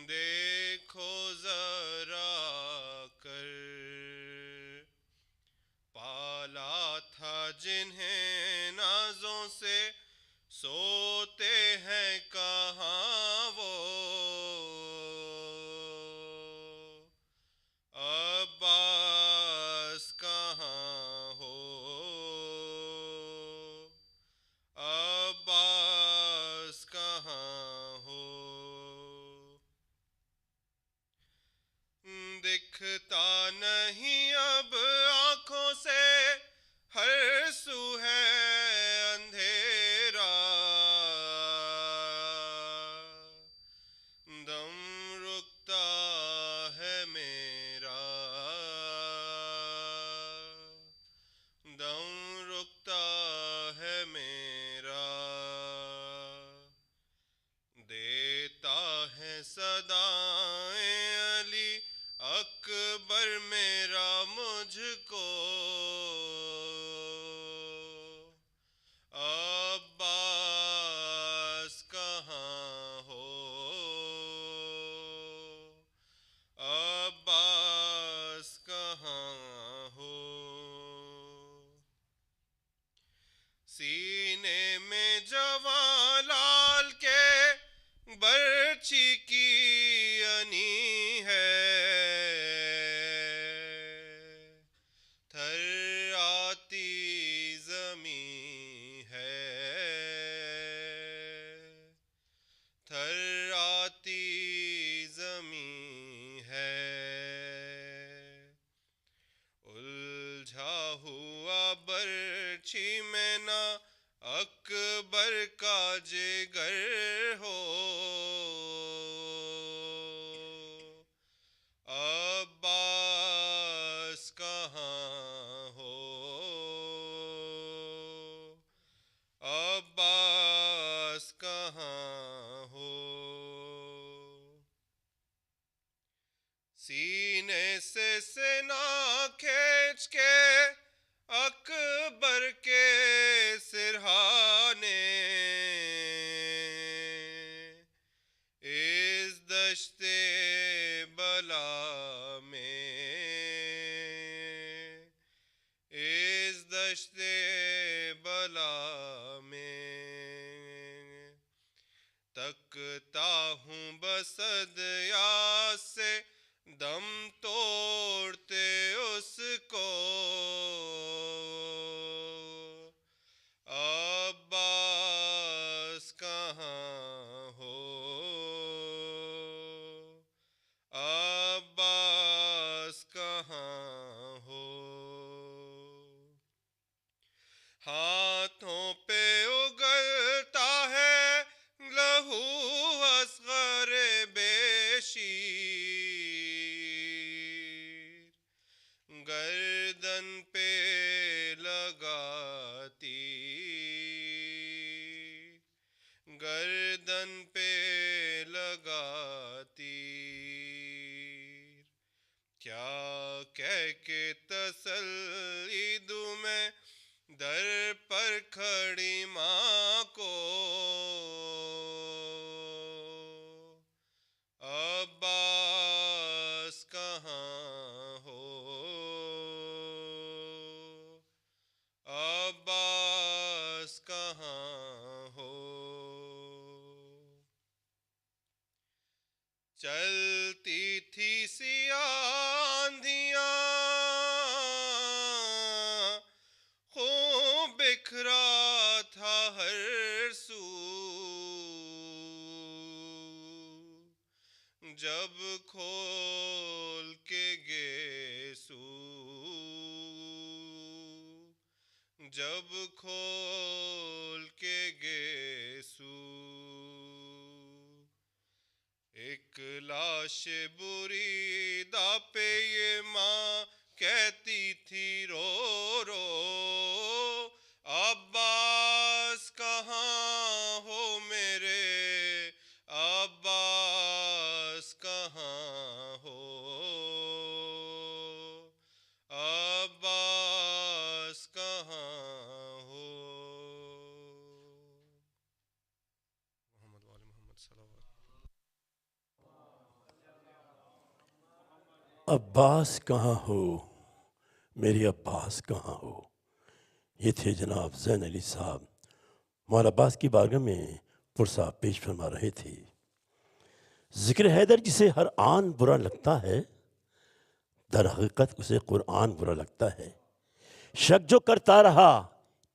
دیکھو ذرا کر پالا تھا جنہیں نازوں سے سوتے ہیں کہاں وہ عباس کہاں ہو عباس کہاں ہو دکھتا نہیں اب آنکھوں سے ہر سو ہے اندھیرا دم رکتا ہے میرا دم رکتا ہے میرا دیتا ہے صدائیں علی اکبر میرا مجھ کو عباس کہاں ہو عباس کہاں ہو سینے میں جواں لال کے برچی کی انی ہے تھر آتی زمیں ہے تھر آتی زمیں ہے الجھا ہوا برچھی میں نہ اکبر کا جگر ہو عباس کہاں ہو عباس کہاں ہو سینے سے سینہ کھینچ کے اکبر کے سرہانے اس دشت بلا میں اس دشت بلا میں تکتا ہوں بسد یاس سے دم توڑتے اس کو عباس کہاں ہو عباس کہاں ہو ہاتھوں پہ اگلتا ہے لہو اصغر بے شیر گردن پہ لگاتی گردن پہ لگاتی کیا کہہ کے تسلی دوں میں در پر کھڑی ماں کو عباس کہاں ہو عباس کہاں ہو چلتی تھی سیاہ آندھیاں خون بکھرا تھا ہر سو جب کھول کے گیسو جب کھول کے گیسو ایک لاش بری دا پہ یہ ماں کہتی تھی رو رو عباس کہاں ہو میرے عباس کہاں ہو عباس کہاں ہو محمد وآل محمد صلی اللہ علیہ وسلم अब्बास कहाँ हो, मेरी अब्बास कहाँ हो। ये थे जनाब ज़ैन अली साहब, मौला अब्बास की बारगाह में पुरसा पेश फरमा रहे थे। ज़िक्र हैदर जिसे हर आन बुरा लगता है, दर हकीकत उसे कुरान बुरा लगता है। शक जो करता रहा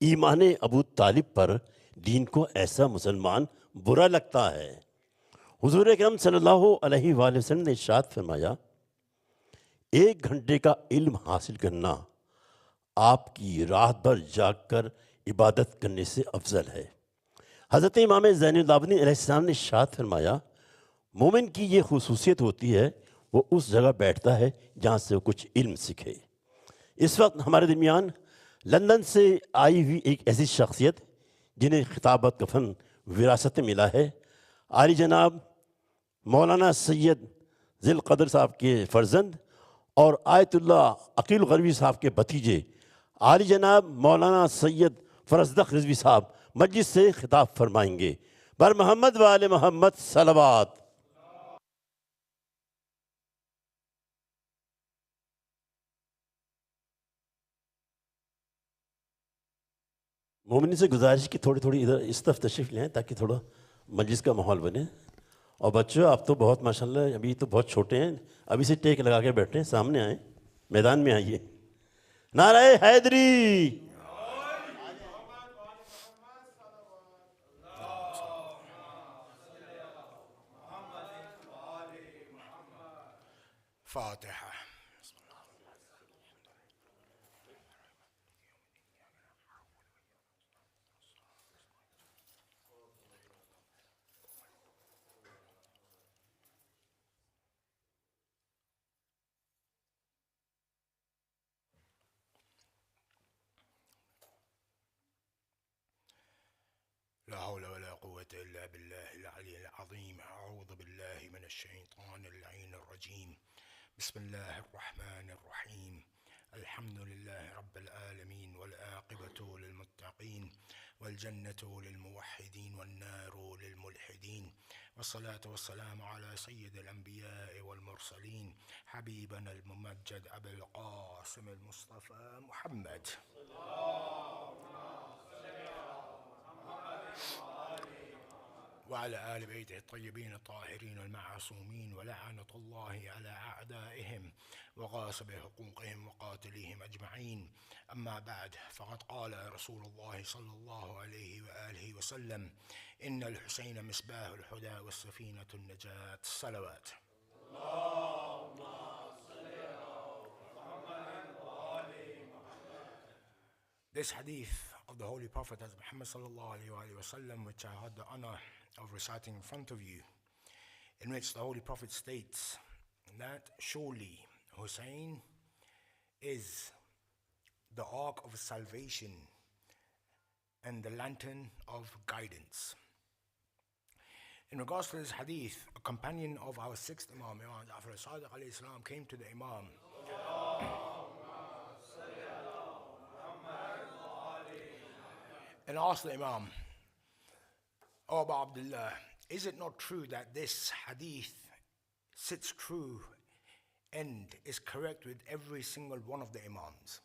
ईमान अबू तालिब पर, दीन को ऐसा मुसलमान बुरा लगता है। हुजूर अकरम सल्लल्लाहु अलैहि वसल्लम ने इरशाद फरमाया, 1 घंटे का इल्म हासिल करना आपकी रात भर जाग कर इबादत करने से अफजल है। हज़रत इमाम ज़ैनुल आबिदीन अलैहिस्सलाम ने इरशाद फरमाया, मोमिन की ये खुसूसियत होती है, वो उस जगह बैठता है जहाँ से वो कुछ इल्म सीखे। इस वक्त हमारे दरमियान लंदन से आई हुई एक ऐसी शख्सियत जिन्हें खिताबत का फ़न विरासत में मिला है, आली जनाब मौलाना सैयद ज़िल क़द्र साहब के फ़र्जंद और आयतुल्लाह अकील गरवी साहब के भतीजे आली जनाब मौलाना सैयद फरज़दक़ रज़वी साहब मजलिस से खिताब फरमाएंगे। बर मोहम्मद वाले मोहम्मद सलवात। मोमिन से गुजारिश की थोड़ी थोड़ी इधर इस तरफ तशरीफ़ लें ताकि थोड़ा मजलिस का माहौल बने। और बच्चों, आप तो बहुत माशाल्लाह अभी तो बहुत छोटे हैं, अभी से टेक लगा के बैठे हैं, सामने आए, मैदान में आइए। नाराए हैदरी। फातिहा। لا حول ولا قوة إلا بالله العلي العظيم. أعوذ بالله من الشيطان اللعين الرجيم. بسم الله الرحمن الرحيم. الحمد لله رب العالمين، والعاقبة للمتقين، والجنة للموحدين، والنار للملحدين، والصلاة والسلام على سيد الأنبياء والمرسلين، حبيبنا الممجد أبي القاسم المصطفى محمد وعلى آل بيته الطيبين الطاهرين المعصومين، ولعنة الله على أعدائهم وغاصب حقوقهم وقاتليهم أجمعين. أما بعد، فقد قال رسول الله صلى الله عليه وآله وسلم: إن الحسين مصباح الهدى والسفينة النجاة. صلوات. This hadith of the Holy Prophet Muhammad sallallahu alaihi wasallam, which I had the honor of reciting in front of you, in which the Holy Prophet states that surely Hussein is the ark of salvation and the lantern of guidance. In regards to this hadith, a companion of our sixth Imam, Imam Farazdaq Razavi Saheb, came to the Imam and asked the Imam, "O Abu Abdullah, is it not true that this hadith sits true and is correct with every single one of the Imams?"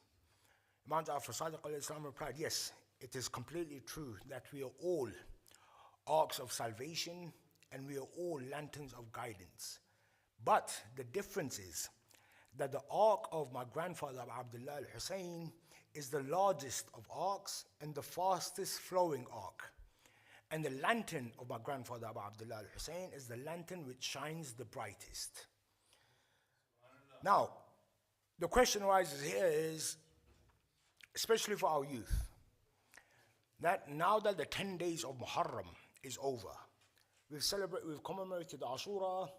Imam Farazdaq replied, "Yes, it is completely true that we are all arks of salvation and we are all lanterns of guidance. But the difference is that the ark of my grandfather Abu Abdullah al-Hussein is the largest of arks and the fastest flowing ark. And the lantern of my grandfather Abu Abdullah al-Hussein is the lantern which shines the brightest." Now, the question arises here is, especially for our youth, that now that the 10 days of Muharram is over, we've commemorated Ashura,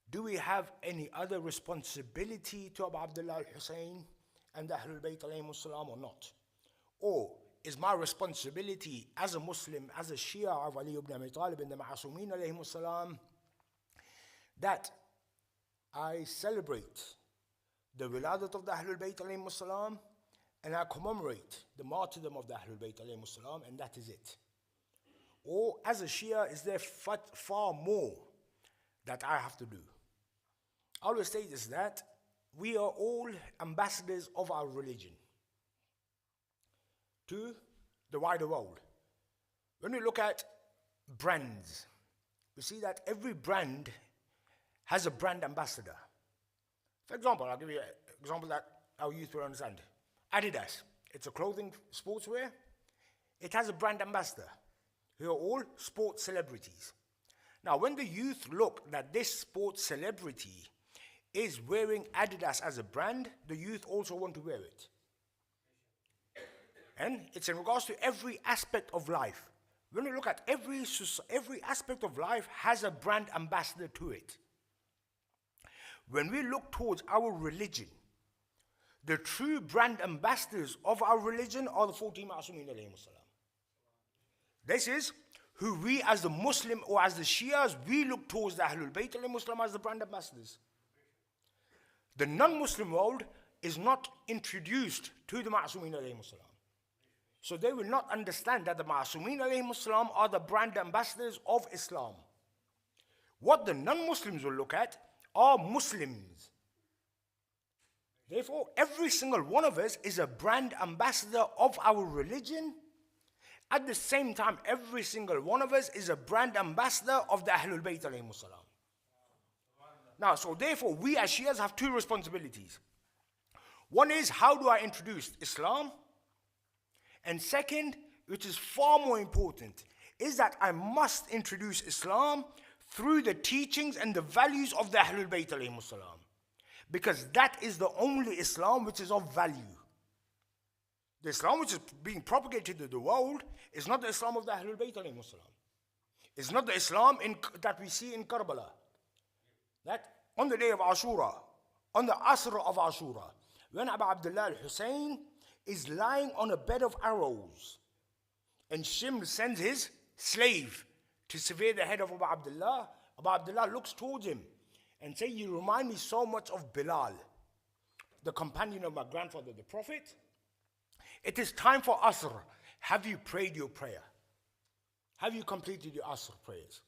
do we have any other responsibility to Abu Abdullah al-Hussein and the Ahlul Bayt alayhimus salam or not? Or is my responsibility as a Muslim, as a Shia of Ali ibn Abi Talib and the Ma'asumin alayhimus salam, that I celebrate the wiladat of the Ahlul Bayt alayhimus salam and I commemorate the martyrdom of the Ahlul Bayt alayhimus salam, and that is it? Or as a Shia, is there far more that I have to do? I always say this, that we are all ambassadors of our religion to the wider world. When we look at brands, we see that every brand has a brand ambassador. For example, I'll give you an example that our youth will understand. Adidas, it's a clothing sportswear. It has a brand ambassador who are all sports celebrities. Now, when the youth look that this sports celebrity is wearing Adidas as a brand, the youth also want to wear it. And it's in regards to every aspect of life. When we look at every aspect of life has a brand ambassador to it. When we look towards our religion, the true brand ambassadors of our religion are the 14 Ma'asumin alayhim salam. This is who we as the Muslim or as the Shias, we look towards the Ahlul Bayt alayhim salam as the brand ambassadors. The non-Muslim world is not introduced to the Ma'asumin alayhim salam. So they will not understand that the Ma'asumin alayhim salam are the brand ambassadors of Islam. What the non-Muslims will look at are Muslims. Therefore, every single one of us is a brand ambassador of our religion. At the same time, every single one of us is a brand ambassador of the Ahlul Bayt alayhim salam. Now, so therefore, we as Shias have two responsibilities. One is, how do I introduce Islam? And second, which is far more important, is that I must introduce Islam through the teachings and the values of the Ahlul Bayt alayhim salam. Because that is the only Islam which is of value. The Islam which is being propagated to the world is not the Islam of the Ahlul Bayt alayhim salam. It's not the Islam that we see in Karbala. That on the day of Ashura, on the Asr of Ashura, when Abu Abdullah al-Hussein is lying on a bed of arrows, and Shimr sends his slave to sever the head of Abu Abdullah. Abu Abdullah looks towards him and says, "You remind me so much of Bilal, the companion of my grandfather, the Prophet. It is time for Asr. Have you prayed your prayer? Have you completed your Asr prayers?"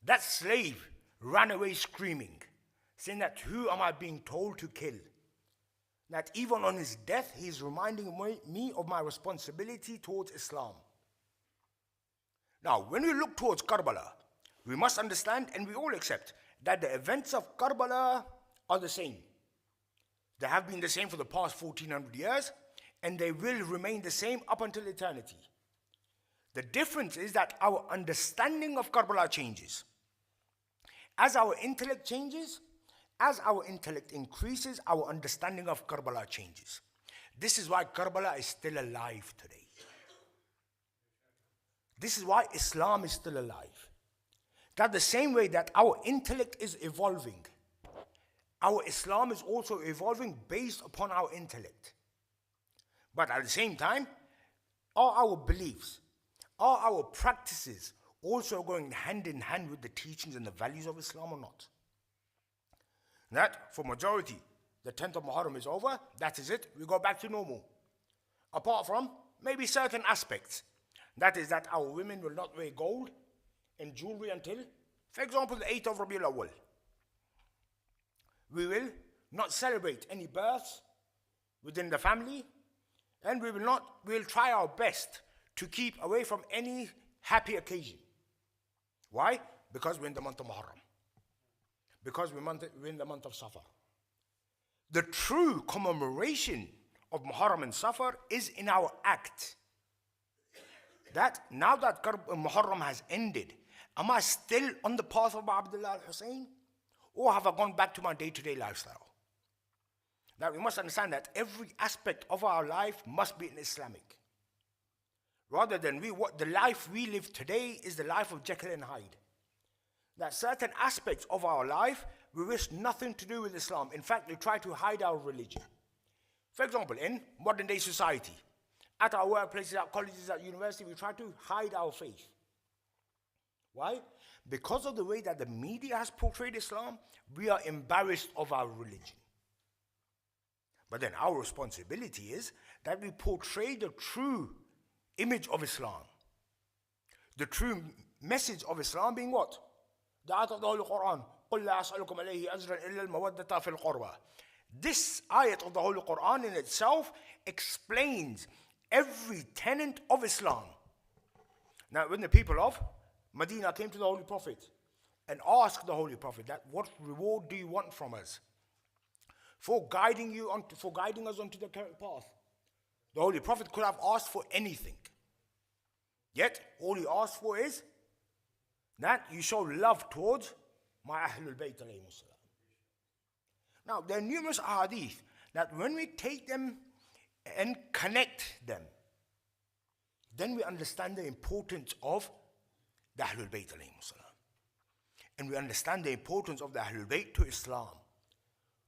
That slave ran away screaming, saying that, "Who am I being told to kill?" That even on his death, he is reminding me of my responsibility towards Islam. Now, when we look towards Karbala, we must understand and we all accept that the events of Karbala are the same. They have been the same for the past 1400 years, and they will remain the same up until eternity. The difference is that our understanding of Karbala changes. As our intellect changes, as our intellect increases, our understanding of Karbala changes. This is why Karbala is still alive today. This is why Islam is still alive. That the same way that our intellect is evolving, our Islam is also evolving based upon our intellect. But at the same time, are our beliefs, are our practices also going hand in hand with the teachings and the values of Islam or not? That, for majority, the 10th of Muharram is over, that is it, we go back to normal. Apart from maybe certain aspects. That is that our women will not wear gold and jewelry until, for example, the 8th of Rabiul Awwal. We will not celebrate any births within the family, and we will try our best to keep away from any happy occasion. Why? Because we're in the month of Muharram. Because we're in the month of Safar. The true commemoration of Muharram and Safar is in our act. That now that Muharram has ended, am I still on the path of Abdullah al-Hussein? Or have I gone back to my day-to-day lifestyle? Now we must understand that every aspect of our life must be in Islamic. Rather than the life we live today is the life of Jekyll and Hyde. That certain aspects of our life, we wish nothing to do with Islam. In fact, we try to hide our religion. For example, in modern day society, at our workplaces, at colleges, at university, we try to hide our faith. Why? Because of the way that the media has portrayed Islam, we are embarrassed of our religion. But then our responsibility is that we portray the true image of Islam. The true message of Islam being what? This ayat of the Holy Quran in itself explains every tenet of Islam. Now, when the people of Medina came to the Holy Prophet and asked the Holy Prophet that, what reward do you want from us for guiding us onto the correct path? The Holy Prophet could have asked for anything. Yet, all he asked for is that you show love towards my Ahlul Bayt alayhim salam. Now, there are numerous ahadith that when we take them and connect them, then we understand the importance of the Ahlul Bayt alayhim salam. And we understand the importance of the Ahlul Bayt to Islam.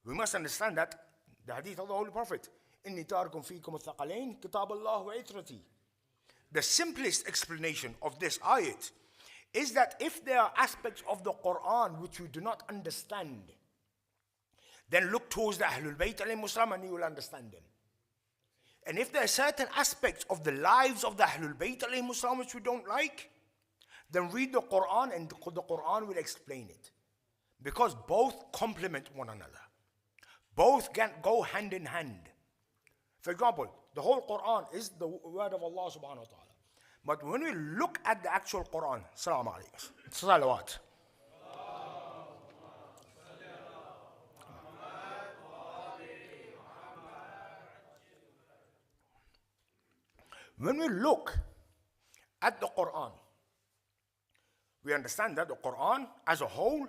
We must understand that the hadith of the Holy Prophet, إِنِّي تَارِكُمْ فِيكُمُ الثَّقَلَيْنِ كِتَابَ اللَّهِ وَعِتْرَتِي. The simplest explanation of this ayat is that if there are aspects of the Quran which we do not understand, then look towards the Ahlul Bayt alayhim salam and you will understand them. And if there are certain aspects of the lives of the Ahlul Bayt alayhim salam which we don't like, then read the Quran and the Quran will explain it. Because both complement one another. Both can go hand in hand. For example, the whole Quran is the word of Allah subhanahu wa ta'ala. But when we look at the actual Quran, Assalamu alaikum, salawat. When we look at the Quran, we understand that the Quran as a whole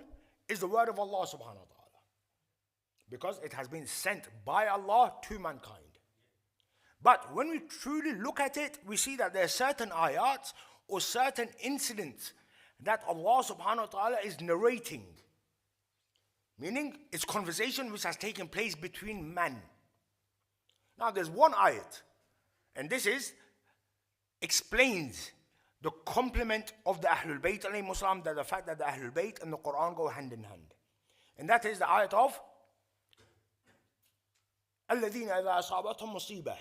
is the word of Allah subhanahu wa ta'ala. Because it has been sent by Allah to mankind. But when we truly look at it, we see that there are certain ayats or certain incidents that Allah subhanahu wa ta'ala is narrating. Meaning, it's conversation which has taken place between man. Now there's one ayat, and this explains the complement of the Ahlul Bayt alayhim salam, that the fact that the Ahlul Bayt and the Quran go hand in hand. And that is the ayat of الَّذِينَ إِذَا أَصَابَتْهُمْ مُصِيبَةٌ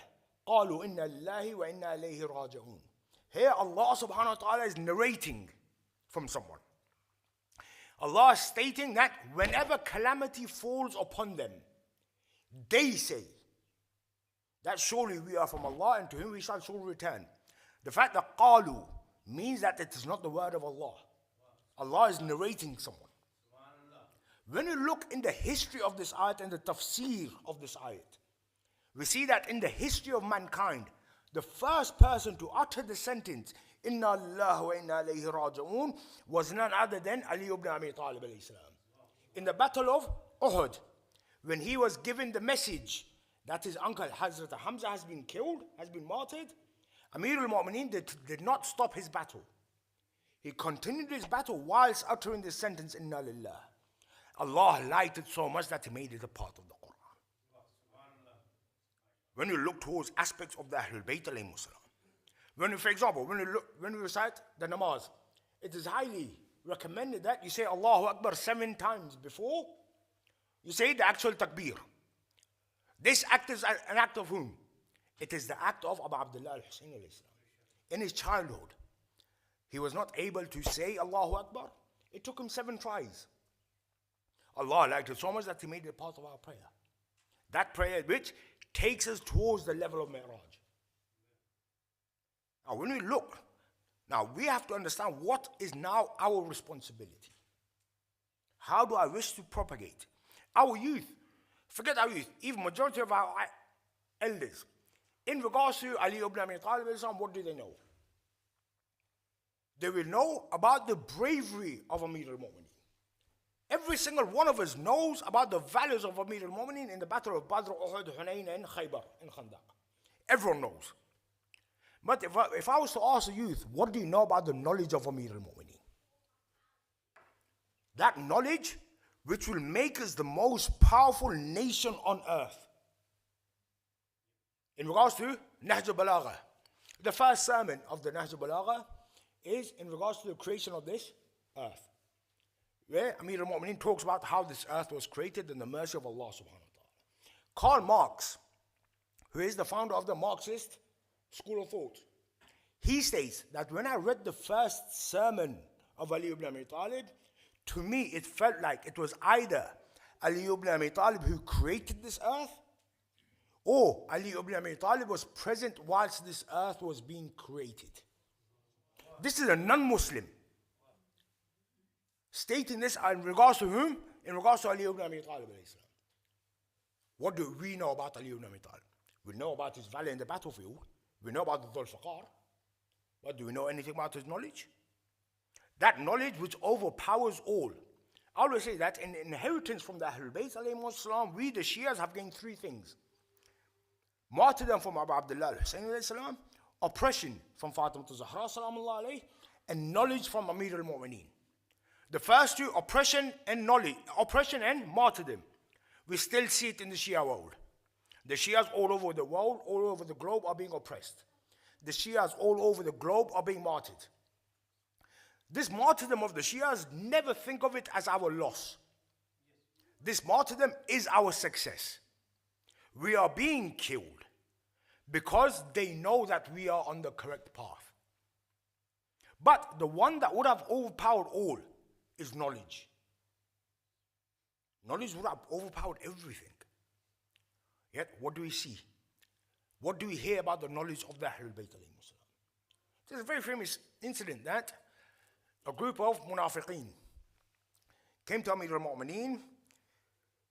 قَالُوا إِنَّا لِلَّهِ وَإِنَّا إِلَيْهِ رَاجِعُونَ. Here Allah subhanahu wa ta'ala is narrating from someone. Allah is stating that whenever calamity falls upon them, they say that surely we are from Allah and to Him we shall surely return. The fact that qalu means that it is not the word of Allah. Allah is narrating someone. When we look in the history of this ayat and the tafsir of this ayat, we see that in the history of mankind, the first person to utter the sentence, Inna Allah wa inna ilayhi raji'un, was none other than Ali ibn Abi Talib alayhi salam. In the battle of Uhud, when he was given the message that his uncle Hazrat Hamza has been killed, has been martyred, Amir al-Mu'mineen did not stop his battle. He continued his battle whilst uttering this sentence, Inna lillah. Allah liked it so much that He made it a part of the Quran. When you look towards aspects of the Ahlul Bayt alayhim salam, for example, when we recite the namaz, it is highly recommended that you say Allahu Akbar 7 times before you say the actual takbir. This act is an act of whom? It is the act of Abu Abdullah al-Husayn alayhi salam. In his childhood, he was not able to say Allahu Akbar. It took him 7 tries. Allah liked it so much that He made it part of our prayer. That prayer which takes us towards the level of Mi'raj. Now when we look, now we have to understand what is now our responsibility. How do I wish to propagate? Our youth, forget our youth, even majority of our elders, in regards to Ali ibn Abi Talib, what do they know? They will know about the bravery of Amir al-Mu'mineen. Every single one of us knows about the values of Amir al-Mu'mineen in the battle of Badr, Uhud, Hunayn, and Khaybar, and Khandaq. Everyone knows. But if I was to ask the youth, what do you know about the knowledge of Amir al-Mu'mineen? That knowledge which will make us the most powerful nation on earth. In regards to Nahj al-Balagha, the first sermon of the Nahj al-Balagha is in regards to the creation of this earth, where Amir al-Mu'mineen talks about how this earth was created in the mercy of Allah subhanahu wa ta'ala. Karl Marx, who is the founder of the Marxist school of thought, he states that when I read the first sermon of Ali ibn Abi Talib, to me it felt like it was either Ali ibn Abi Talib who created this earth? Or Ali ibn Abi Talib was present whilst this earth was being created? This is a non-Muslim stating this in regards to whom? In regards to Ali ibn Abi Talib. What do we know about Ali ibn Abi Talib? We know about his valor in the battlefield. We know about the Dhul Faqar. But do we know anything about his knowledge? That knowledge which overpowers all. I always say that in inheritance from the Ahlul Bayt, we the Shias have gained three things. Martyrdom from Abu Abdullah al-Hussein, oppression from Fatima Zahra, and knowledge from Amir al-Mu'mineen. The first two, oppression and knowledge, oppression and martyrdom. We still see it in the Shia world. The Shias all over the world, all over the globe are being oppressed. The Shias all over the globe are being martyred. This martyrdom of the Shias, never think of it as our loss. This martyrdom is our success. We are being killed because they know that we are on the correct path. But the one that would have overpowered all is knowledge. Knowledge would have overpowered everything. Yet, what do we see? What do we hear about the knowledge of the Ahlul Bayt? There's a very famous incident that a group of munafiqeen came to Amir al-Mu'mineen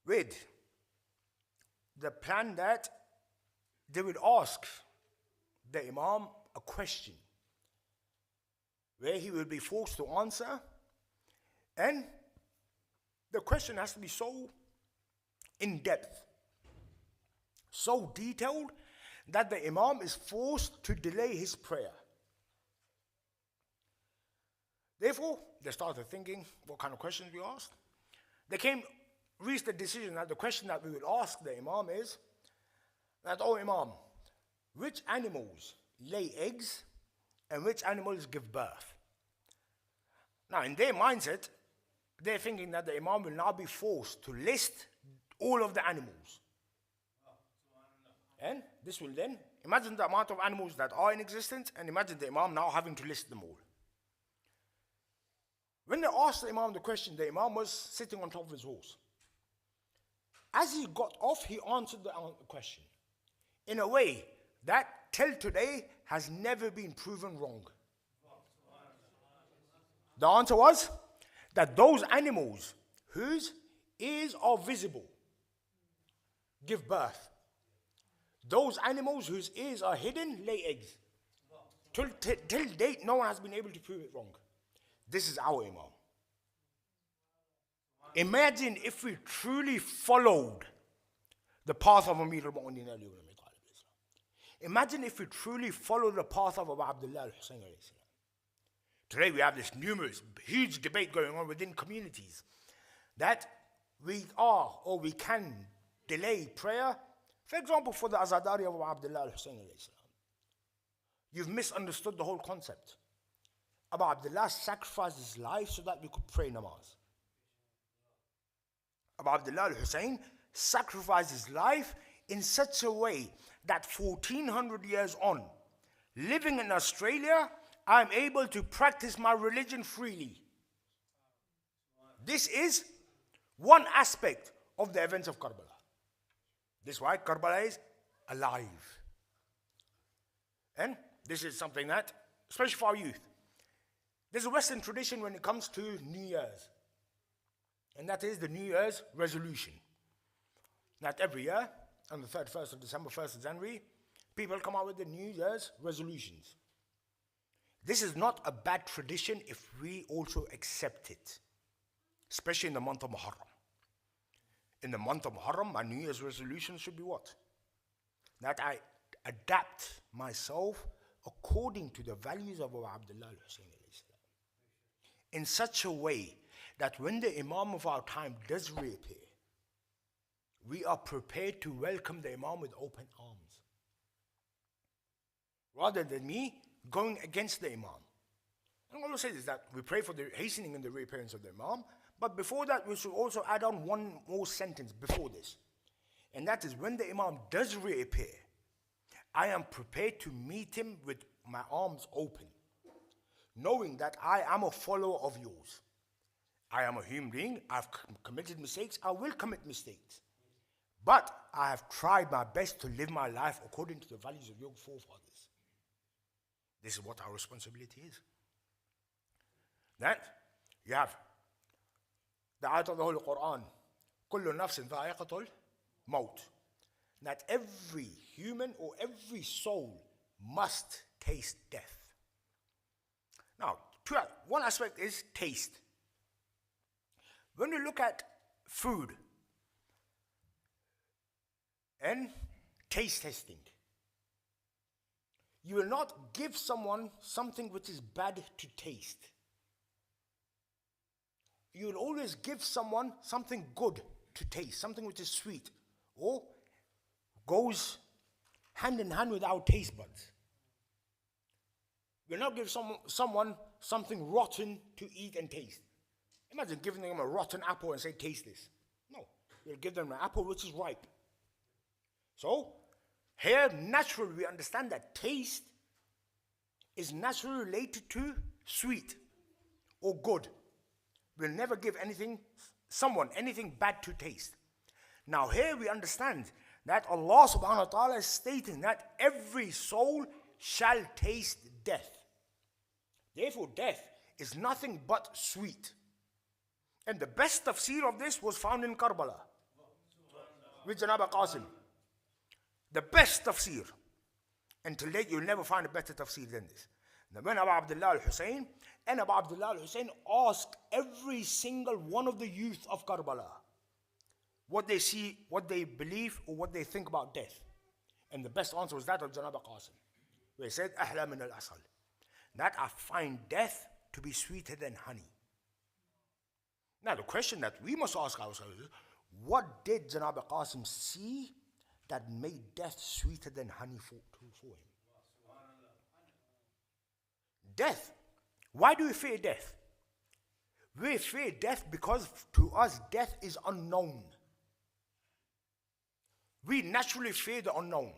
with the plan that they would ask the Imam a question where he will be forced to answer, and the question has to be so in-depth, so detailed, that the Imam is forced to delay his prayer. Therefore, they started thinking what kind of questions we asked. They reached the decision that the question that we would ask the Imam is that, oh Imam, which animals lay eggs and which animals give birth? Now, in their mindset, they're thinking that the Imam will now be forced to list all of the animals. And this will then, imagine the amount of animals that are in existence, and imagine the Imam now having to list them all. When they asked the Imam the question, the Imam was sitting on top of his horse. As he got off, he answered the question in a way that till today has never been proven wrong. The answer was that those animals whose ears are visible give birth. Those animals whose ears are hidden lay eggs. Till date, no one has been able to prove it wrong. This is our Imam. Imagine if we truly followed the path of Amir al-Mu'mineen. Imagine if we truly followed the path of Abu Abdullah al-Hussein. Today we have this huge debate going on within communities that we are or we can delay prayer. For example, for the Azadari of Abu Abdullah al-Hussein. You've misunderstood the whole concept. Abu Abdullah sacrificed his life so that we could pray namaz. Abu Abdullah al-Hussein sacrificed his life in such a way that 1400 years on, living in Australia, I am able to practice my religion freely. This is one aspect of the events of Karbala. This is why Karbala is alive. And this is something that, especially for our youth, there's a Western tradition when it comes to New Year's. And that is the New Year's resolution. That every year, on the 31st of December, 1st of January, people come out with the New Year's resolutions. This is not a bad tradition if we also accept it, especially in the month of Muharram. In the month of Muharram, my New Year's resolution should be what? That I adapt myself according to the values of Abu Abdullah al-Hussein in such a way that when the Imam of our time does reappear, we are prepared to welcome the Imam with open arms. Rather than me going against the Imam. And all I say is that we pray for the hastening and the reappearance of the Imam, but before that we should also add on one more sentence before this. And that is, when the Imam does reappear, I am prepared to meet him with my arms open, knowing that I am a follower of yours. I am a human being. I've committed mistakes. I will commit mistakes. But I have tried my best to live my life according to the values of your forefathers. This is what our responsibility is. Then you have the ayat of the Holy Quran, كُلُّ نَفْسٍ ذَائِقَةُ الْمَوْتِ, that every human or every soul must taste death. Now, one aspect is taste. When you look at food and taste testing, you will not give someone something which is bad to taste. You will always give someone something good to taste, something which is sweet, or goes hand in hand with our taste buds. You will not give someone something rotten to eat and taste. Imagine giving them a rotten apple and say, taste this. No, you'll give them an apple which is ripe. So, here naturally we understand that taste is naturally related to sweet or good. We'll never give anything bad to taste. Now here we understand that Allah subhanahu wa ta'ala is stating that every soul shall taste death. Therefore death is nothing but sweet. And the best tafsir of this was found in Karbala with Janab Qasim. The best tafsir. Until date, you'll never find a better tafsir than this. Now, when Abu Abdullah al-Hussein asked every single one of the youth of Karbala what they see, what they believe, or what they think about death. And the best answer was that of Janab Qasim, where he said, Ahla min al-asal, that I find death to be sweeter than honey. Now, the question that we must ask ourselves is, what did Janab Qasim see that made death sweeter than honey for him? Death. Why do we fear death? We fear death because to us death is unknown. We naturally fear the unknown.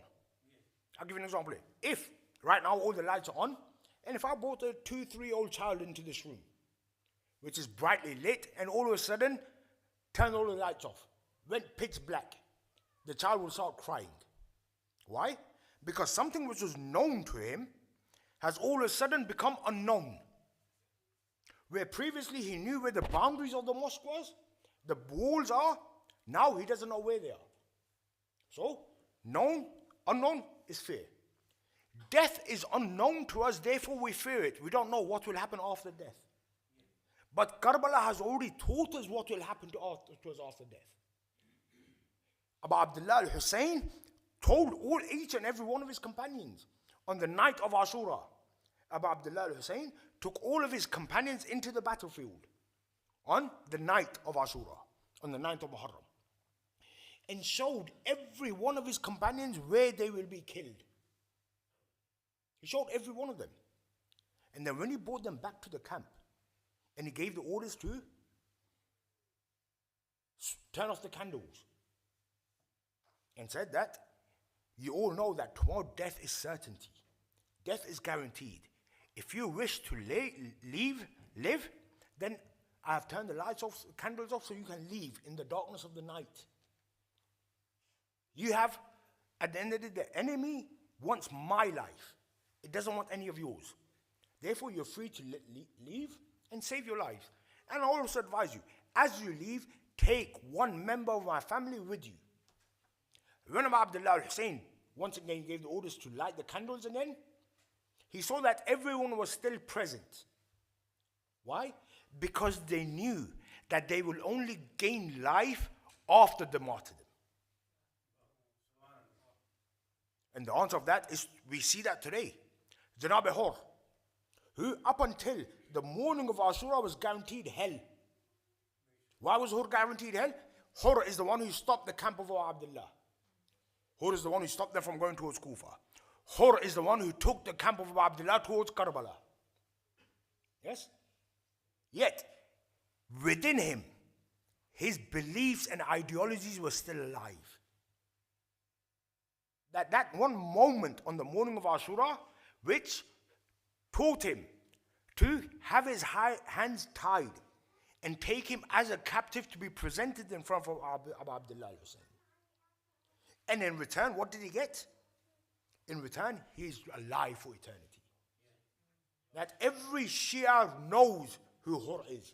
I'll give you an example. If right now all the lights are on, and if I brought a 2-3-year-old child into this room, which is brightly lit, and all of a sudden turn all the lights off, went pitch black, the child will start crying. Why? Because something which was known to him has all of a sudden become unknown. Where previously he knew where the boundaries of the mosque was, the walls are, now he doesn't know where they are. So, known, unknown is fear. Death is unknown to us, therefore we fear it. We don't know what will happen after death. But Karbala has already taught us what will happen to us after death. Abu Abdullah al-Hussein told each and every one of his companions on the night of Ashura. Abu Abdullah al-Hussein took all of his companions into the battlefield on the night of Ashura, on the 9th of Muharram, and showed every one of his companions where they will be killed. He showed every one of them. And then when he brought them back to the camp, and he gave the orders to turn off the candles, and said that you all know that tomorrow death is certainty. Death is guaranteed. If you wish to live, then I have turned the lights off, candles off, so you can leave in the darkness of the night. You have, at the end of the day, the enemy wants my life. It doesn't want any of yours. Therefore, you're free to leave and save your lives. And I also advise you, as you leave, take one member of my family with you. When Abu Abdullah al-Hussein once again gave the orders to light the candles again, he saw that everyone was still present. Why? Because they knew that they will only gain life after the martyrdom. And the answer of that is, we see that today. Janab Hur, who up until the morning of Ashura was guaranteed hell. Why was Hur guaranteed hell? Hur is the one who stopped the camp of Abu Abdullah. Hur is the one who stopped them from going towards Kufa. Hur is the one who took the camp of Abu Abdullah towards Karbala. Yes? Yet, within him, his beliefs and ideologies were still alive. That one moment on the morning of Ashura, which taught him to have his hands tied and take him as a captive to be presented in front of Abu Abdullah al-Hussein. And in return, what did he get? In return, he is alive for eternity. That every Shia knows who Hur is.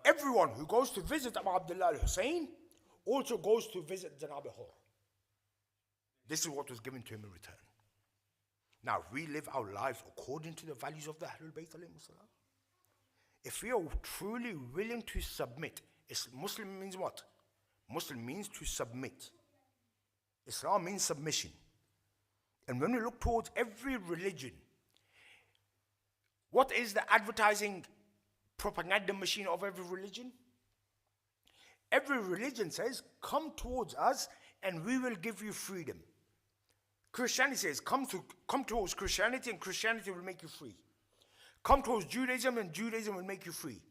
Everyone who goes to visit Abu Abdullah al-Hussein also goes to visit Janab Hur. This is what was given to him in return. Now, we live our lives according to the values of the Ahlul Bayt alayhi salam. If we are truly willing to submit, Muslim means what? Muslim means to submit. Islam means submission. And when we look towards every religion, what is the advertising propaganda machine of every religion? Every religion says, come towards us and we will give you freedom. Christianity says, come towards Christianity and Christianity will make you free. Come towards Judaism and Judaism will make you free.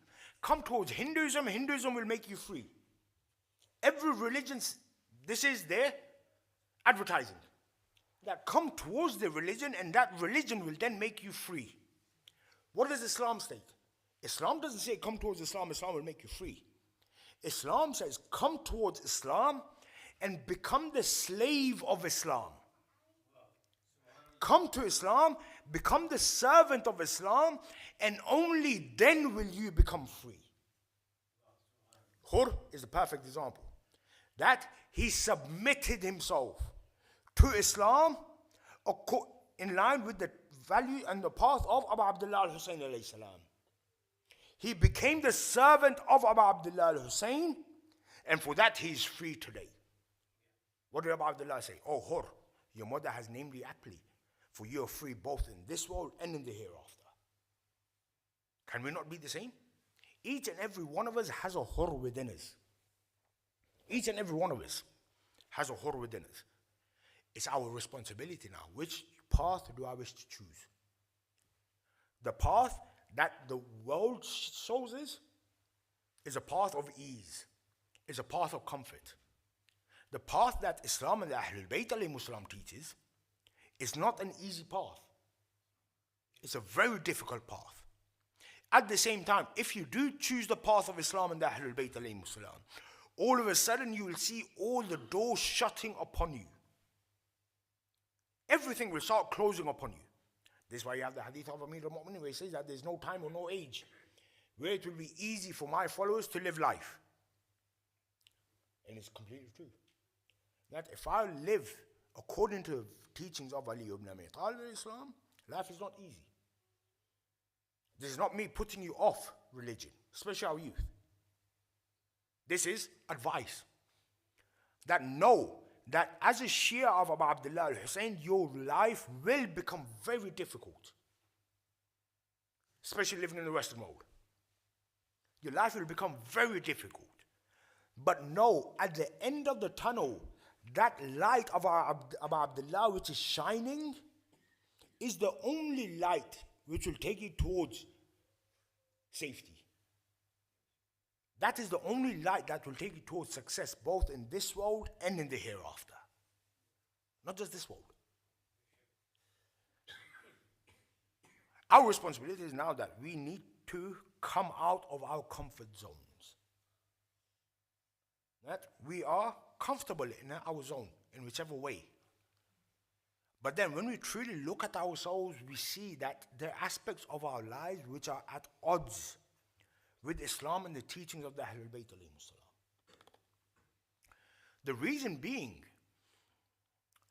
Come towards Hinduism, Hinduism will make you free. Every religion, this is their advertising. That come towards the religion and that religion will then make you free. What does Islam state? Islam doesn't say come towards Islam, Islam will make you free. Islam says come towards Islam and become the slave of Islam. Come to Islam, become the servant of Islam, and only then will you become free. Hur is a perfect example. That he submitted himself to Islam in line with the value and the path of Abu Abdullah al-Hussein alayhi salam. He became the servant of Abu Abdullah al-Hussein, and for that he is free today. What did Abu Abdullah say? Oh Hur, your mother has named you aptly, for you are free both in this world and in the hereafter. Can we not be the same? Each and every one of us has a Hur within us. Each and every one of us has a Hur within us. It's our responsibility now. Which path do I wish to choose? The path that the world shows us is a path of ease, is a path of comfort. The path that Islam and the Ahlul Bayt alayhi salam teaches is not an easy path. It's a very difficult path. At the same time, if you do choose the path of Islam and the Ahlul Bayt alayhi salam, all of a sudden you will see all the doors shutting upon you. Everything will start closing upon you. This is why you have the hadith of Amir al-Mu'minin where he says that there's no time or no age where it will be easy for my followers to live life. And it's completely true. That if I live according to the teachings of Ali ibn Abi Talib Islam, life is not easy. This is not me putting you off religion, especially our youth. This is advice. That know that as a Shia of Abu Abdullah al-Hussein, your life will become very difficult. Especially living in the Western world. Your life will become very difficult. But know, at the end of the tunnel, that light of Abu Abdullah which is shining is the only light which will take you towards safety. That is the only light that will take you towards success, both in this world and in the hereafter. Not just this world. Our responsibility is now that we need to come out of our comfort zones. That we are comfortable in our zone, in whichever way. But then when we truly look at ourselves, we see that there are aspects of our lives which are at odds with Islam and the teachings of the Ahlul Bayt alayhi salam. The reason being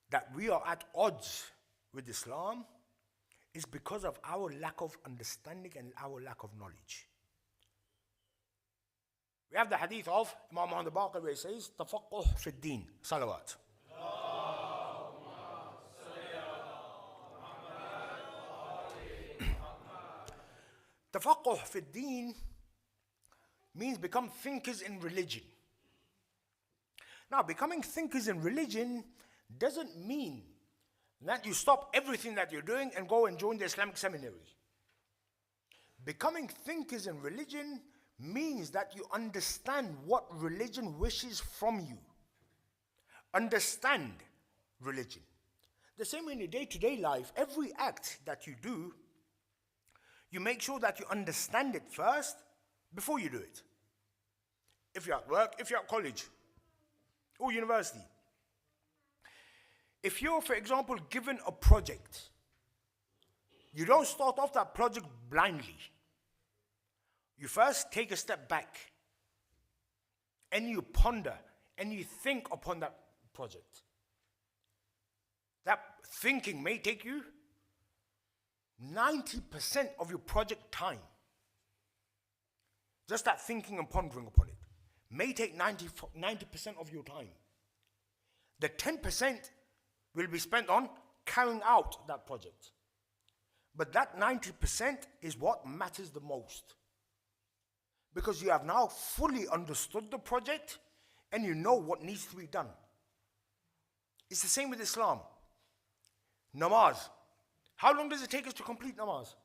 that we are at odds with Islam is because of our lack of understanding and our lack of knowledge. We have the hadith of Imam Muhammad al-Baqir where he says, Tafaqquh fi ad-din, salawat. Tafaqquh fi ad-din means become thinkers in religion. Now, becoming thinkers in religion doesn't mean that you stop everything that you're doing and go and join the Islamic seminary. Becoming thinkers in religion means that you understand what religion wishes from you. Understand religion. The same way in your day-to-day life, every act that you do, you make sure that you understand it first before you do it. If you're at work, if you're at college or university. If you're, for example, given a project, you don't start off that project blindly. You first take a step back and you ponder and you think upon that project. That thinking may take you 90% of your project time. Just that thinking and pondering upon it may take 90% of your time. The 10% will be spent on carrying out that project. But that 90% is what matters the most. Because you have now fully understood the project and you know what needs to be done. It's the same with Islam. Namaz. How long does it take us to complete namaz?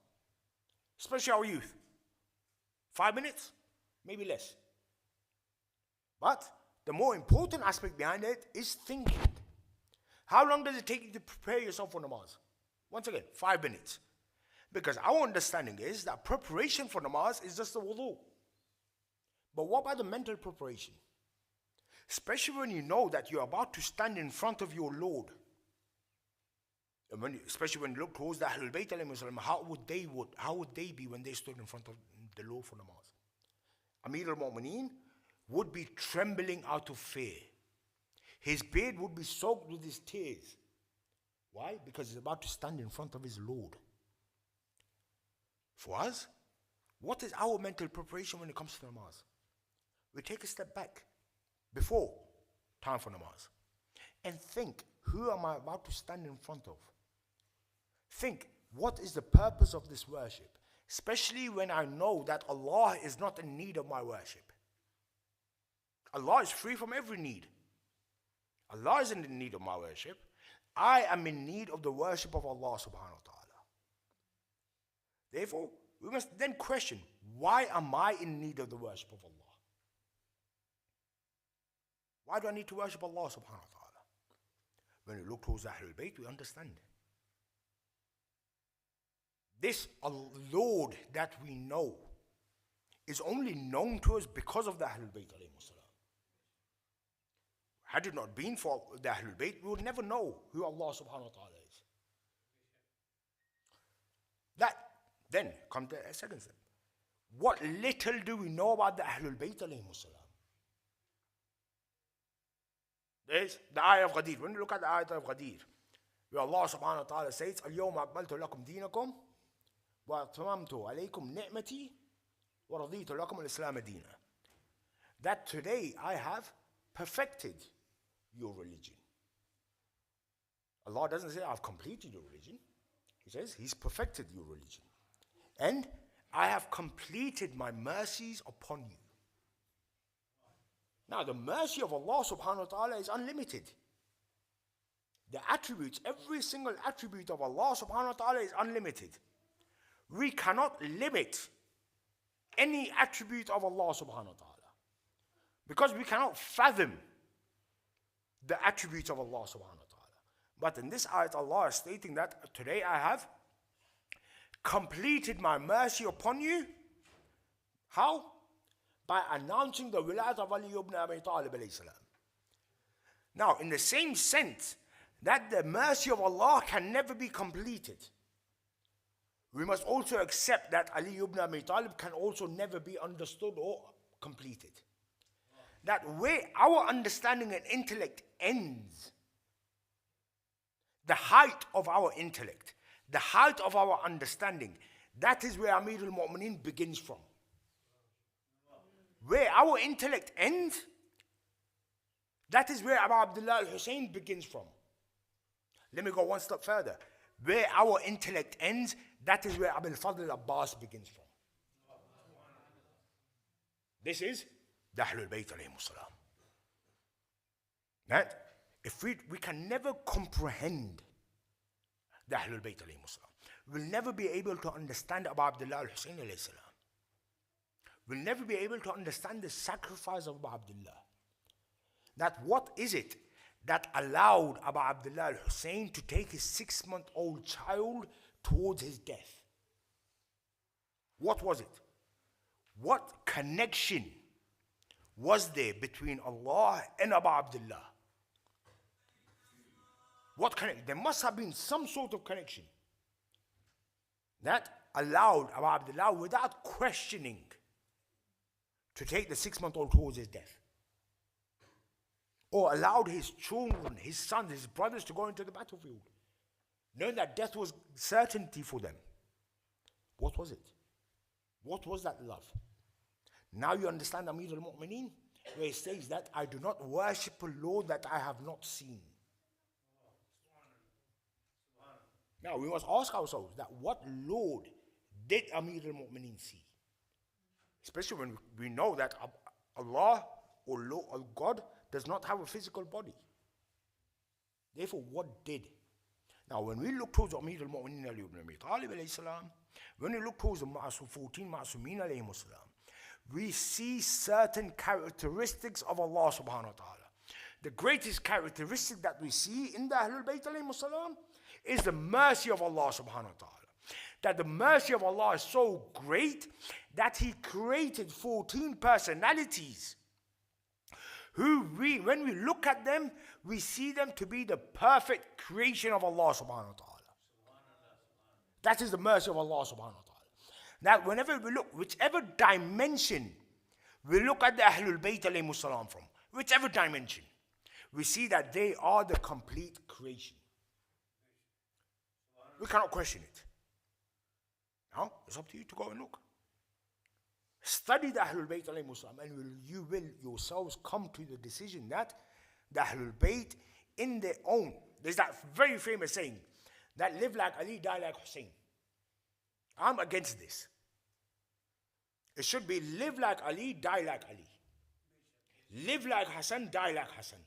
Especially our youth. 5 minutes? Maybe less. But the more important aspect behind it is thinking. How long does it take you to prepare yourself for namaz? Once again, 5 minutes. Because our understanding is that preparation for namaz is just the wudu. But what about the mental preparation? Especially when you know that you're about to stand in front of your Lord. And especially when you look towards the Ahlul Bayt, how would they be when they stood in front of the Lord for namaz? Amir al-Mu'mineen would be trembling out of fear. His beard would be soaked with his tears. Why? Because he's about to stand in front of his Lord. For us, what is our mental preparation when it comes to namaz? We take a step back before time for namaz and think, who am I about to stand in front of? Think, what is the purpose of this worship? Especially when I know that Allah is not in need of my worship. Allah is free from every need. Allah isn't in need of my worship. I am in need of the worship of Allah subhanahu wa ta'ala. Therefore, we must then question, why am I in need of the worship of Allah? Why do I need to worship Allah subhanahu wa ta'ala? When we look towards Ahlul Bayt, we understand. This Lord that we know is only known to us because of the Ahlul Bayt alayhi salam. Had it not been for the Ahlul Bayt, we would never know who Allah subhanahu wa ta'ala is. That then comes the second step. What little do we know about the Ahlul Bayt alayhi salam? There's the ayah of Ghadir. When you look at the ayah of Ghadir, where Allah subhanahu wa ta'ala says, اليوم أكملت لكم دينكم وأتممت عليكم نعمتي ورضيت لكم الإسلام دينا. That today I have perfected your religion. Allah doesn't say I've completed your religion. He says He's perfected your religion. And I have completed my mercies upon you. Now the mercy of Allah subhanahu wa ta'ala is unlimited. The attributes, every single attribute of Allah subhanahu wa ta'ala is unlimited. We cannot limit any attribute of Allah subhanahu wa ta'ala. Because we cannot fathom the attributes of Allah subhanahu wa ta'ala. But in this ayat, Allah is stating that today I have completed my mercy upon you. How? By announcing the wilayat of Ali ibn Abi Talib alayhi salam. Now, in the same sense that the mercy of Allah can never be completed, we must also accept that Ali ibn Abi Talib can also never be understood or completed. That where our understanding and intellect ends, the height of our intellect, the height of our understanding, that is where Amir al-Mu'mineen begins from. Where our intellect ends, that is where Abu Abdullah al-Hussein begins from. Let me go one step further. Where our intellect ends, that is where Abu al-Fadl al-Abbas begins from. This is the Ahlul Bayt alayhimu salam. That if we can never comprehend the Ahlul Bayt alayhimu salam, we'll never be able to understand Abu Abdullah al-Hussein alayhi salam. We'll never be able to understand the sacrifice of Abu Abdullah. That what is it that allowed Abu Abdullah al-Hussein to take his 6-month-old child towards his death? What was it? What connection was there between Allah and Abu Abdullah? What connection? There must have been some sort of connection that allowed Abu Abdullah, without questioning, to take the 6-month-old towards his death. Or allowed his children, his sons, his brothers to go into the battlefield, knowing that death was certainty for them. What was it? What was that love? Now you understand Amir al-Mu'mineen, where he says that I do not worship a Lord that I have not seen. Now we must ask ourselves that what Lord did Amir al-Mu'mineen see? Especially when we know that Allah or God does not have a physical body. Therefore, what did? Now, when we look towards Amir al-Mu'mineen Ali ibn Abi Talib alayhi salam, when we look towards the 14 Ma'asumeen alayhi salam, we see certain characteristics of Allah subhanahu wa ta'ala. The greatest characteristic that we see in the Ahlul Bayt alayhi salam is the mercy of Allah subhanahu wa ta'ala. That the mercy of Allah is so great that He created 14 personalities who when we look at them, we see them to be the perfect creation of Allah subhanahu wa ta'ala. That is the mercy of Allah subhanahu wa ta'ala. That whenever we look, whichever dimension we look at the Ahlul Bayt alayhi salam from, whichever dimension, we see that they are the complete creation. We cannot question it. Now, it's up to you to go and look. Study the Ahlul Bayt alayhi salam, and you will yourselves come to the decision that the Ahlul Bayt in their own, there's that very famous saying, that live like Ali, die like Hussein. I'm against this. It should be live like Ali, die like Ali. Live like Hassan, die like Hassan.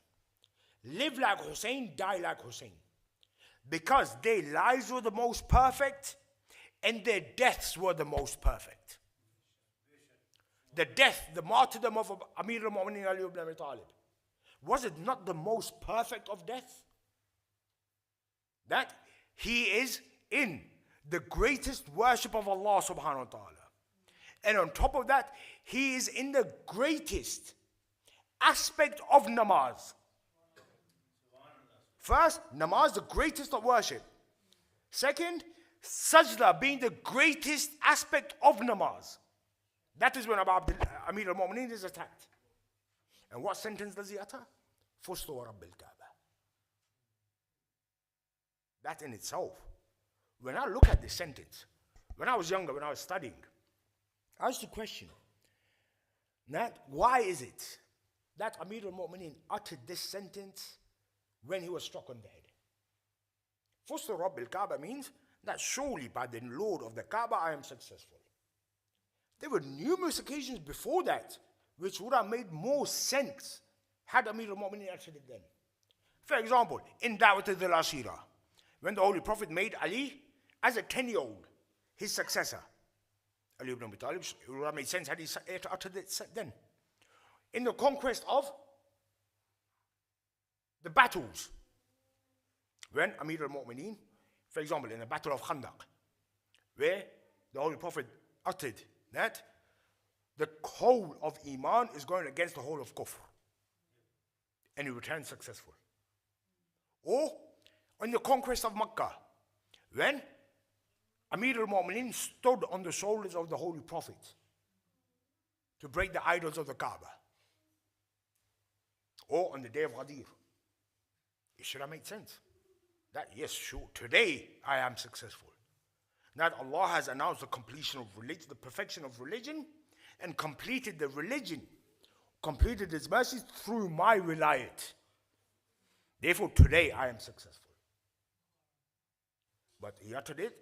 Live like Hussein, die like Hussein. Because their lives were the most perfect and their deaths were the most perfect. The death, the martyrdom of Amir al-Mu'mineen Ali ibn Abi Talib, was it not the most perfect of death? That he is in the greatest worship of Allah subhanahu wa ta'ala. And on top of that, he is in the greatest aspect of namaz. First, namaz, the greatest of worship. Second, sajda being the greatest aspect of namaz. That is when Amir al-Mu'mineen is attacked. And what sentence does he utter? Fustu wa Rabbil Kaaba. That in itself. When I look at this sentence, when I was younger, when I was studying, I used to question that why is it that Amir al-Mu'mineen uttered this sentence when he was struck on the head? Fustu wa Rabbil Kaaba means that surely by the Lord of the Kaaba I am successful. There were numerous occasions before that which would have made more sense had Amir al-Mu'mineen uttered it then. For example, in Da'wat al-Ashira, when the Holy Prophet made Ali as a 10-year-old his successor. Ali ibn Abi Talib, it would have made sense had he uttered it then. In the conquest of the battles, when Amir al-Mu'mineen, for example, in the battle of Khandaq, where the Holy Prophet uttered that the whole of Iman is going against the whole of Kufr, and he returned successful. Or in the conquest of Makkah, when Amir al-Mu'mineen stood on the shoulders of the Holy Prophet to break the idols of the Kaaba. Or on the day of Ghadir. It should have made sense. That yes, sure, today I am successful. That Allah has announced the completion of religion, the perfection of religion, and completed the religion, completed His mercy through my wilayat. Therefore, today I am successful. But he uttered it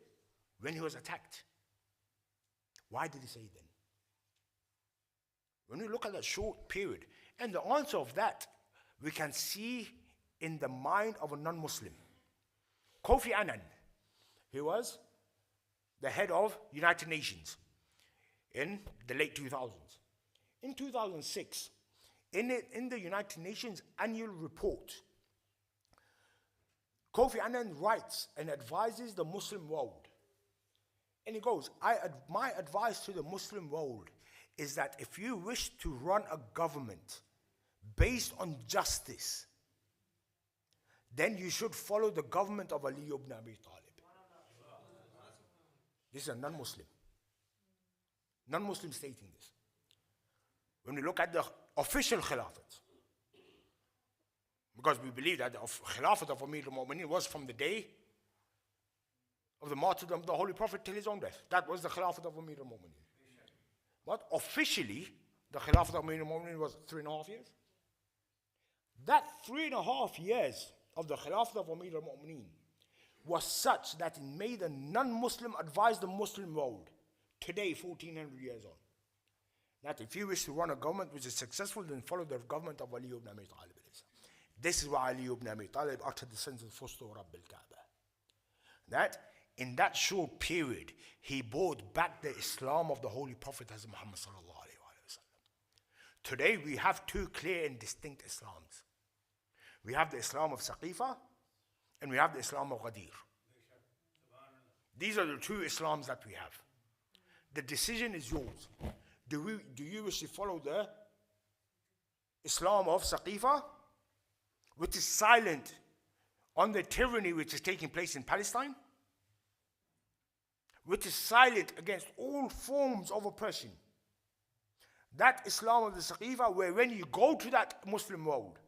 when he was attacked. Why did he say it then? When we look at that short period, and the answer of that, we can see in the mind of a non-Muslim. Kofi Annan, he was the head of United Nations in the late 2000s. In 2006, in the United Nations annual report, Kofi Annan writes and advises the Muslim world. And he goes, my advice to the Muslim world is that if you wish to run a government based on justice, then you should follow the government of Ali ibn Abi Talib. This is a non-Muslim. Non-Muslim stating this. When we look at the official Khilafat, because we believe that the Khilafat of Amir al-Mu'mineen was from the day of the martyrdom of the Holy Prophet till his own death. That was the Khilafat of Amir al-Mu'mineen. But officially, the Khilafat of Amir al-Mu'mineen was 3.5 years. That 3.5 years of the Khilafat of Amir al-Mu'mineen was such that it made a non-Muslim advise the Muslim world today, 1400 years on, that if you wish to run a government which is successful, then follow the government of Ali ibn Abi Talib. This is why Ali ibn Abi Talib uttered the sentence, Fustu Rabb al-Kaaba. That in that short period, he brought back the Islam of the Holy Prophet as Muhammad sallallahu alayhi wa sallam. Today we have two clear and distinct Islams. We have the Islam of Saqifa and we have the Islam of Ghadir. These are the two Islams that we have. The decision is yours. Do you wish to follow the Islam of Saqifa, which is silent on the tyranny which is taking place in Palestine, which is silent against all forms of oppression? That Islam of the Saqifa, where when you go to that Muslim world,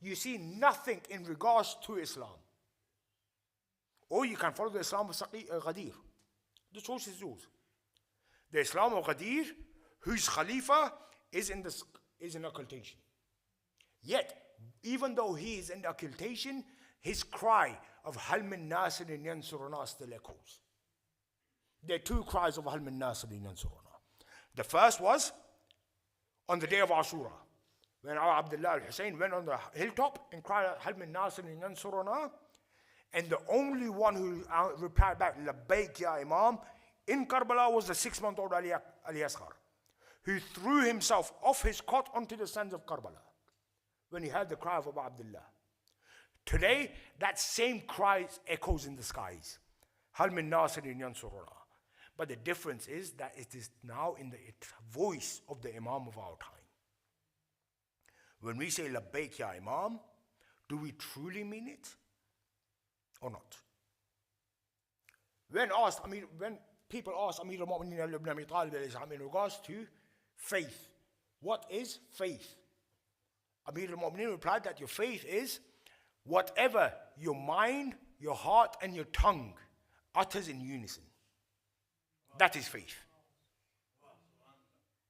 you see nothing in regards to Islam. Or you can follow the Islam of Ghadir. The choice is yours. The Islam of Ghadir, whose Khalifa is in occultation. Yet, even though he is in occultation, his cry of Hal min Nasirin yansuruna still echoes. There are two cries of Hal min Nasirin yansuruna. The first was on the day of Ashura, when Abdullah al-Hussein went on the hilltop and cried Hal min Nasirin yansuruna, and the only one who replied back, Labbaik ya Imam, in Karbala was the 6-month-old Ali Asghar, who threw himself off his cot onto the sands of Karbala when he heard the cry of Abu Abdullah. Today, that same cry echoes in the skies. Hal min Nasirin yansuruna. But the difference is that it is now in the voice of the Imam of our time. When we say Labbaik ya Imam, do we truly mean it or not? When people ask Amir al-Mu'mineen ibn Abi Talib in regards to faith, what is faith? Amir al-Mu'mineen replied that your faith is whatever your mind, your heart, and your tongue utters in unison. That is faith.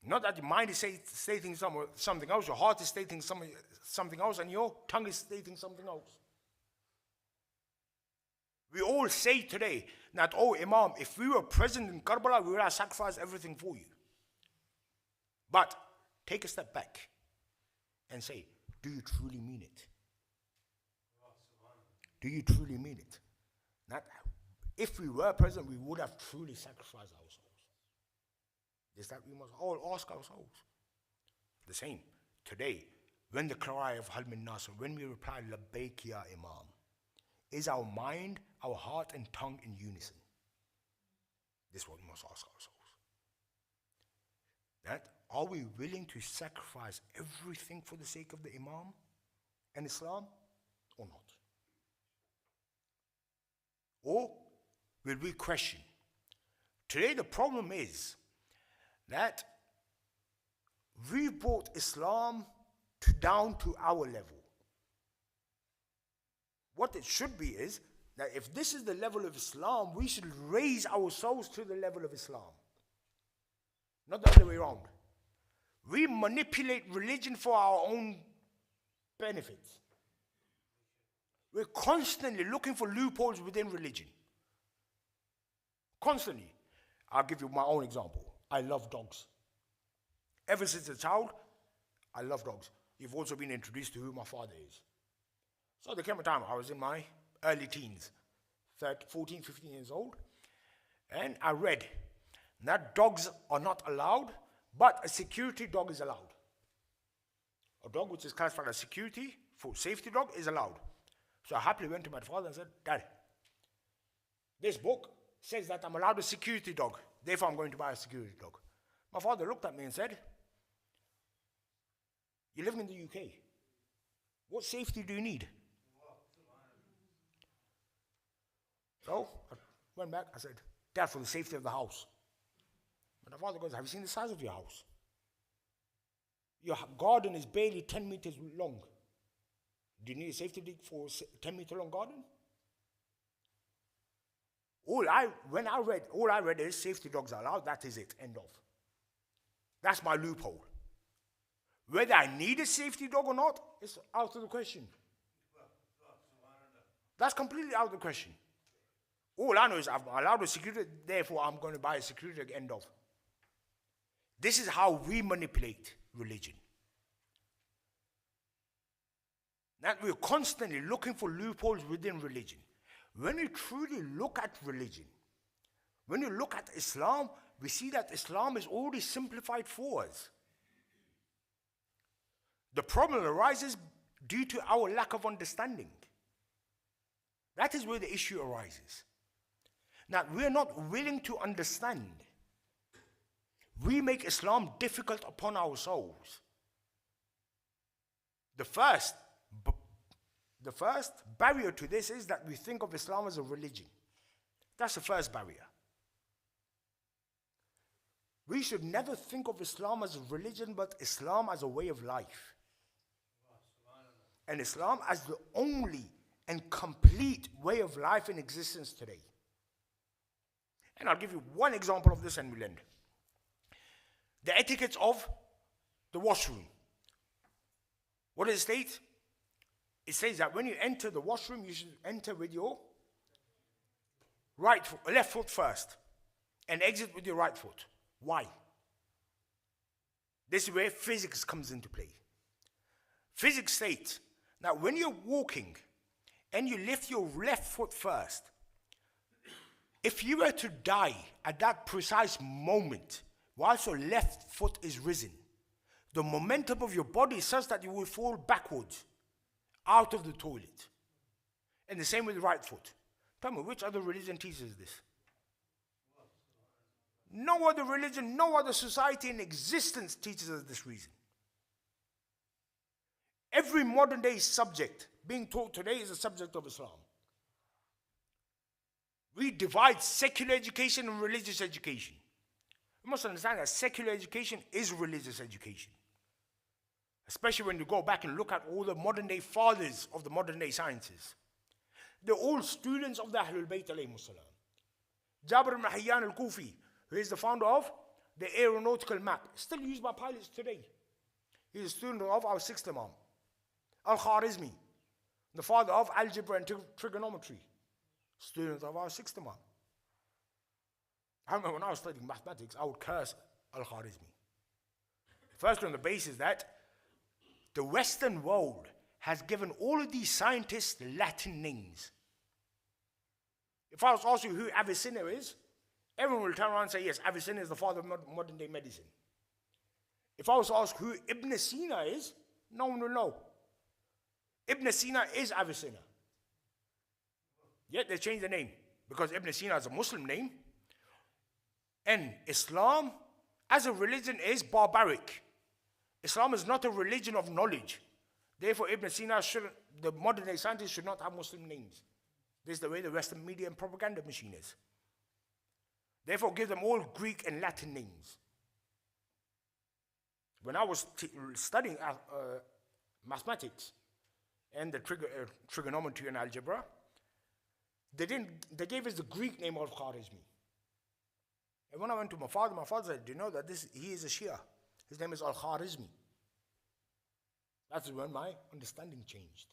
Not that your mind is stating something else, your heart is stating something else, and your tongue is stating something else. We all say today that, oh Imam, if we were present in Karbala, we would have sacrificed everything for you. But take a step back and say, do you truly mean it? Do you truly mean it? Not if we were present, we would have truly sacrificed ourselves. Is that we must all ask ourselves. The same today, when the cry of Hal min Nasr, when we reply Labbaik ya Imam, is our mind, our heart, and tongue in unison? This is what we must ask ourselves. That are we willing to sacrifice everything for the sake of the Imam and Islam or not? Or will we question? Today the problem is that we brought Islam down to our level. What it should be is that if this is the level of Islam, we should raise ourselves to the level of Islam. Not the other way around. We manipulate religion for our own benefits. We're constantly looking for loopholes within religion. Constantly. I'll give you my own example. I love dogs. Ever since a child, I love dogs. You've also been introduced to who my father is. So there came a time I was in my early teens, 14, 15 years old, and I read that dogs are not allowed, but a security dog is allowed. A dog which is classified as security, for safety dog, is allowed. So I happily went to my father and said, Dad, this book says that I'm allowed a security dog, therefore I'm going to buy a security dog. My father looked at me and said, "You're living in the UK. What safety do you need?" So I went back. I said, "Dad, for the safety of the house." But my father goes, "Have you seen the size of your house? Your garden is barely 10 meters long. Do you need a safety dig for a 10-meter long garden?" All I read is safety dogs are allowed. That is it. End of. That's my loophole. Whether I need a safety dog or not, it's out of the question. That's completely out of the question. All I know is I'm allowed a security, therefore I'm going to buy a security dog. End of. This is how we manipulate religion. That we're constantly looking for loopholes within religion. When we truly look at religion, when we look at Islam, we see that Islam is already simplified for us. The problem arises due to our lack of understanding. That is where the issue arises. Now, we're not willing to understand. We make Islam difficult upon ourselves. The first barrier to this is that we think of Islam as a religion. That's the first barrier. We should never think of Islam as a religion, but Islam as a way of life. And Islam as the only and complete way of life in existence today. And I'll give you one example of this and we'll end. The etiquette of the washroom. What does it state? It says that when you enter the washroom, you should enter with your left foot first and exit with your right foot. Why? This is where physics comes into play. Physics states that when you're walking and you lift your left foot first, if you were to die at that precise moment whilst your left foot is risen, the momentum of your body is such that you will fall backwards out of the toilet. And the same with the right foot. Tell me, which other religion teaches this? No other religion, no other society in existence teaches us this reason. Every modern day subject being taught today is a subject of Islam. We divide secular education and religious education. You must understand that secular education is religious education. Especially when you go back and look at all the modern day fathers of the modern day sciences. They're all students of the Ahlul Bayt alayhimus salam. Jabir ibn Hayyan al-Kufi, who is the founder of the aeronautical map, still used by pilots today. He's a student of our sixth Imam, Al-Khwarizmi, the father of algebra and trigonometry, student of our sixth Imam. I remember when I was studying mathematics, I would curse Al-Khwarizmi. First on the basis that the Western world has given all of these scientists Latin names. If I was to ask you who Avicenna is, everyone will turn around and say, yes, Avicenna is the father of modern day medicine. If I was to ask who Ibn Sina is, no one will know. Ibn Sina is Avicenna. Yet they changed the name because Ibn Sina is a Muslim name. And Islam as a religion is barbaric. Islam is not a religion of knowledge. Therefore, Ibn Sina the modern day scientists should not have Muslim names. This is the way the Western media and propaganda machine is. Therefore, give them all Greek and Latin names. When I was studying mathematics and the trigonometry and algebra, they gave us the Greek name of Khwarizmi. And when I went to my father said, do you know that he is a Shia? His name is Al-Khwarizmi. That's when my understanding changed.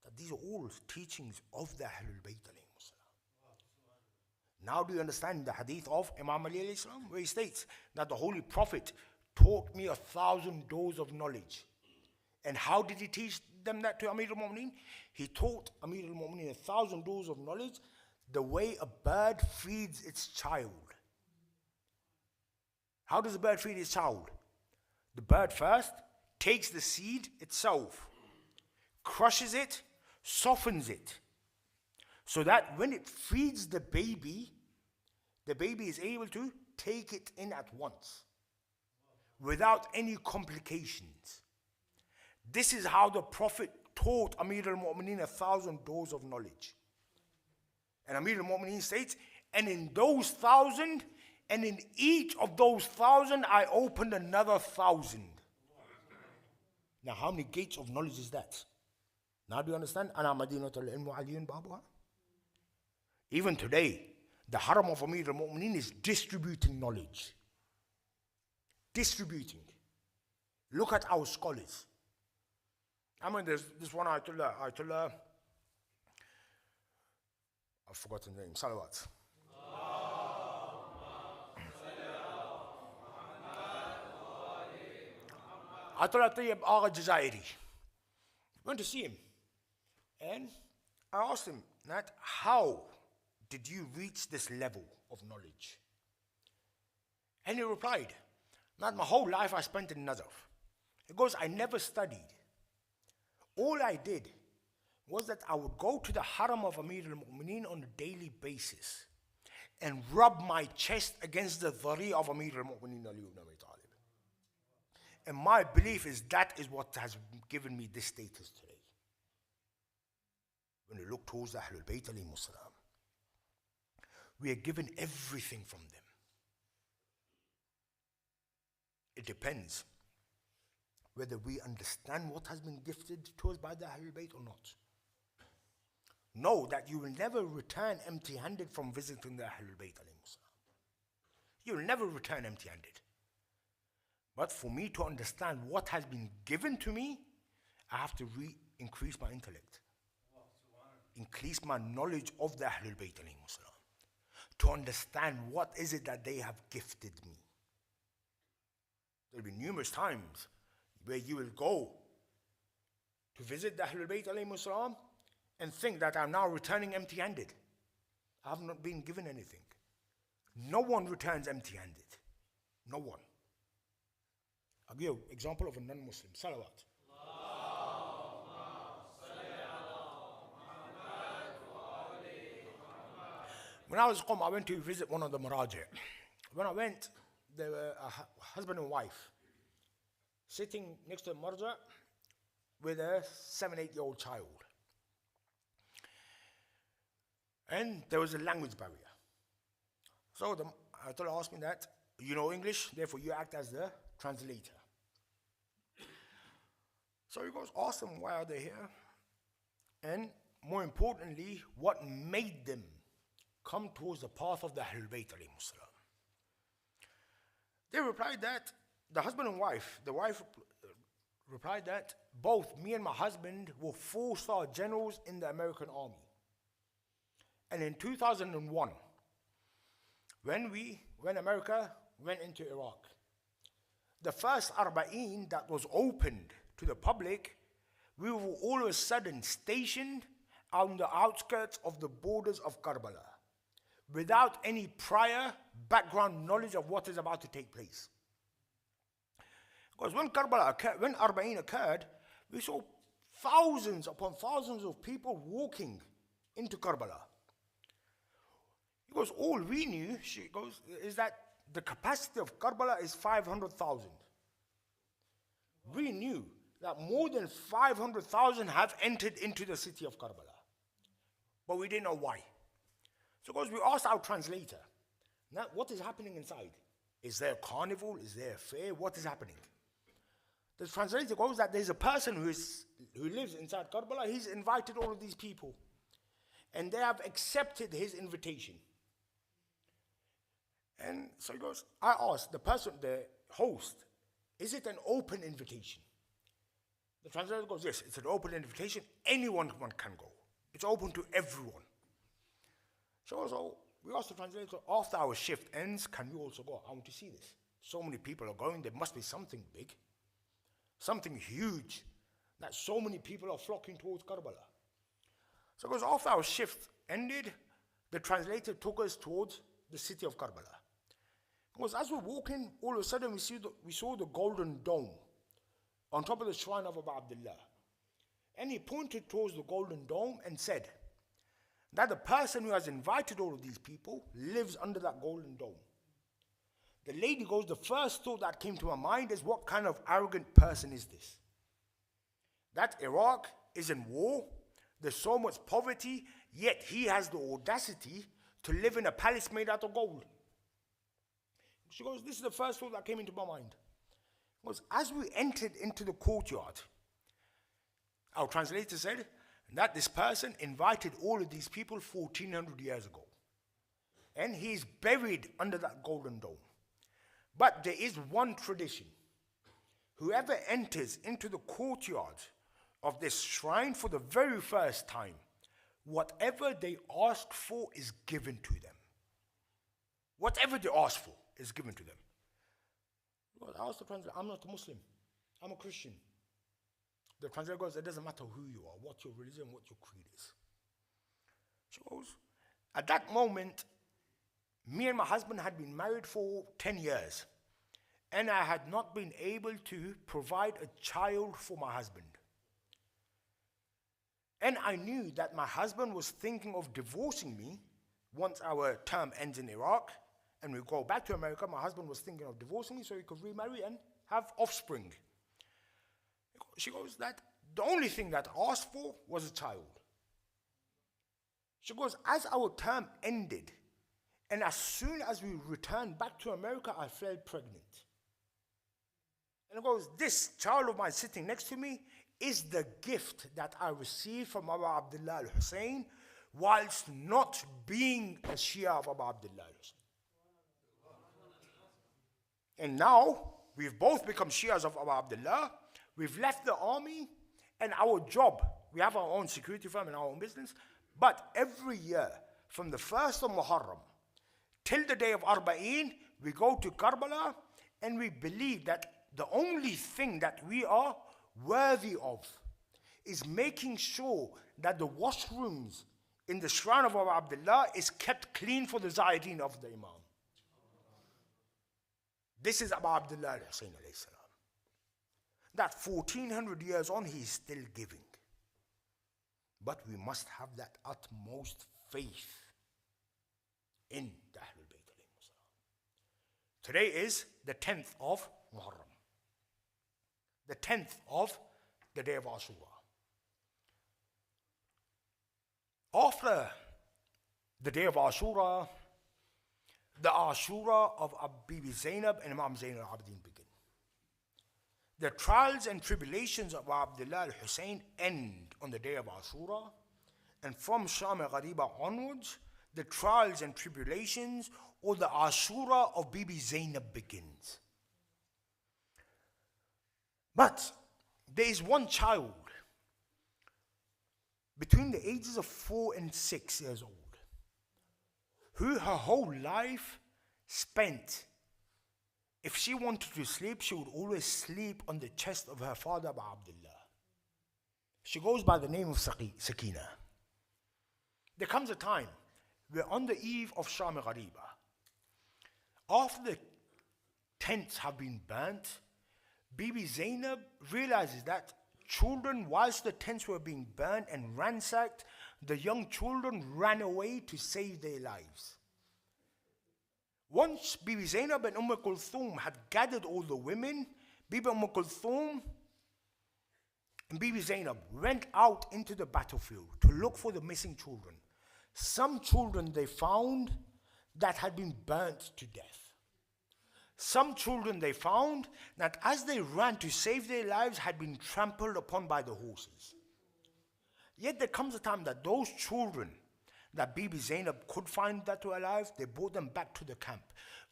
That these are all teachings of the Ahlul Bayt alayhim salam. Now do you understand the hadith of Imam Ali alayhi salam, where he states that the Holy Prophet taught me 1,000 doors of knowledge. And how did he teach them that to Amir al-Mu'mineen? He taught Amir al-Mu'mineen 1,000 doors of knowledge, the way a bird feeds its child. How does a bird feed its child? The bird first takes the seed itself, crushes it, softens it, so that when it feeds the baby is able to take it in at once, without any complications. This is how the Prophet taught Amir al-Mu'mineen 1,000 doors of knowledge. And Amir al-Mu'mineen states, and in those 1,000, and in each of those 1,000, I opened another 1,000. Now, how many gates of knowledge is that? Now do you understand? Even today, the Haram of Amir al-Mu'mineen is distributing knowledge. Distributing. Look at our scholars. I mean, there's this one Ayatollah, I've forgotten the name, Salawat. Ayatollah Tayyib Agha Jazairi. Went to see him. And I asked him, Nat, how did you reach this level of knowledge? And he replied, Nat, my whole life I spent in Nazaf. He goes, I never studied. All I did was that I would go to the Haram of Amir al-Mu'mineen on a daily basis and rub my chest against the dhari of Amir al-Mu'mineen Ali ibn Abi Talib. And my belief is that is what has given me this status today. When we look towards the Ahlul Bayt alayhimus salam, we are given everything from them. It depends whether we understand what has been gifted to us by the Ahlul Bayt or not. Know that you will never return empty-handed from visiting the Ahlul Bayt alayhimus salam. You will never return empty-handed. But for me to understand what has been given to me, I have to increase my intellect. Increase my knowledge of the Ahlul Bayt alayhimus salam. To understand what is it that they have gifted me. There will be numerous times where you will go to visit the Ahlul Bayt alayhimus salam and think that I'm now returning empty-handed. I have not been given anything. No one returns empty-handed. No one. I'll give you an example of a non-Muslim. Salawat. When I was at Qom, I went to visit one of the Maraji. When I went, there were a husband and wife sitting next to a marja with a 7-8-year-old child. And there was a language barrier. So the Ayatollah asked me that, you know English, therefore you act as the translator. So he goes, ask them why are they here? And more importantly, what made them come towards the path of the Ahlul Bayt alayhimus salam. They replied that, the husband and wife, the wife replied that both me and my husband were 4-star generals in the American army. And in 2001, when America went into Iraq, the first Arba'een that was opened to the public, we were all of a sudden stationed on the outskirts of the borders of Karbala, without any prior background knowledge of what is about to take place. Because when Arba'een occurred, we saw thousands upon thousands of people walking into Karbala. Because all we knew, she goes, is that the capacity of Karbala is 500,000. We knew that more than 500,000 have entered into the city of Karbala. But we didn't know why. So because we asked our translator, now what is happening inside? Is there a carnival? Is there a fair? What is happening? The translator goes that there's a person who lives inside Karbala. He's invited all of these people. And they have accepted his invitation. And so he goes, I asked the host, is it an open invitation? The translator goes, yes, it's an open invitation. Anyone can go. It's open to everyone. So we asked the translator, after our shift ends, can we also go? I want to see this. So many people are going, there must be something big, something huge, that so many people are flocking towards Karbala. So because after our shift ended, the translator took us towards the city of Karbala. Because as we're walking, all of a sudden we saw the golden dome on top of the shrine of Abu Abdullah. And he pointed towards the golden dome and said that the person who has invited all of these people lives under that golden dome. The lady goes, the first thought that came to my mind is, what kind of arrogant person is this? That Iraq is in war, there's so much poverty, yet he has the audacity to live in a palace made out of gold. She goes, this is the first thought that came into my mind. Was as we entered into the courtyard, our translator said that this person invited all of these people 1400 years ago. And he is buried under that golden dome. But there is one tradition. Whoever enters into the courtyard of this shrine for the very first time, whatever they ask for is given to them. Whatever they ask for is given to them. Well, I asked the translator, I'm not a Muslim, I'm a Christian. The translator goes, it doesn't matter who you are, what your religion, what your creed is. She goes, at that moment, me and my husband had been married for 10 years, and I had not been able to provide a child for my husband. And I knew that my husband was thinking of divorcing me once our term ends in Iraq, and we go back to America. My husband was thinking of divorcing me so he could remarry and have offspring. She goes, that the only thing that I asked for was a child. She goes, as our term ended, and as soon as we returned back to America, I fell pregnant. And it goes, this child of mine sitting next to me is the gift that I received from Abu Abdullah al-Hussein whilst not being a Shia of Abu Abdullah al-Hussein. And now, we've both become Shias of Abu Abdullah. We've left the army, and our job, we have our own security firm and our own business, but every year, from the 1st of Muharram till the day of Arba'een, we go to Karbala, and we believe that the only thing that we are worthy of is making sure that the washrooms in the shrine of Abu Abdullah is kept clean for the Zayedin of the Imam. This is Abu Abdullah al-Hussein alayhi salam. That 1400 years on, he is still giving. But we must have that utmost faith in the Ahlul Bayt alayhi salam. Today is the 10th of Muharram. The 10th of the day of Ashura. After the day of Ashura, the Ashura of Bibi Zainab and Imam Zain al-Abidin begin. The trials and tribulations of Abdullah al-Hussein end on the day of Ashura, and from Sham al-Ghariba onwards, the trials and tribulations or the Ashura of Bibi Zainab begins. But there is one child between the ages of 4 and 6 years old who her whole life spent, if she wanted to sleep, she would always sleep on the chest of her father, Abu Abdullah. She goes by the name of Sakina. There comes a time where on the eve of Sham al-Ghariba, after the tents have been burnt, Bibi Zainab realizes that children, whilst the tents were being burned and ransacked, the young children ran away to save their lives. Once Bibi Zainab and Kulthum had gathered all the women, Bibi Kulthum and Bibi Zainab went out into the battlefield to look for the missing children. Some children they found that had been burnt to death. Some children they found that as they ran to save their lives had been trampled upon by the horses. Yet there comes a time that those children that Bibi Zainab could find that were alive, they brought them back to the camp,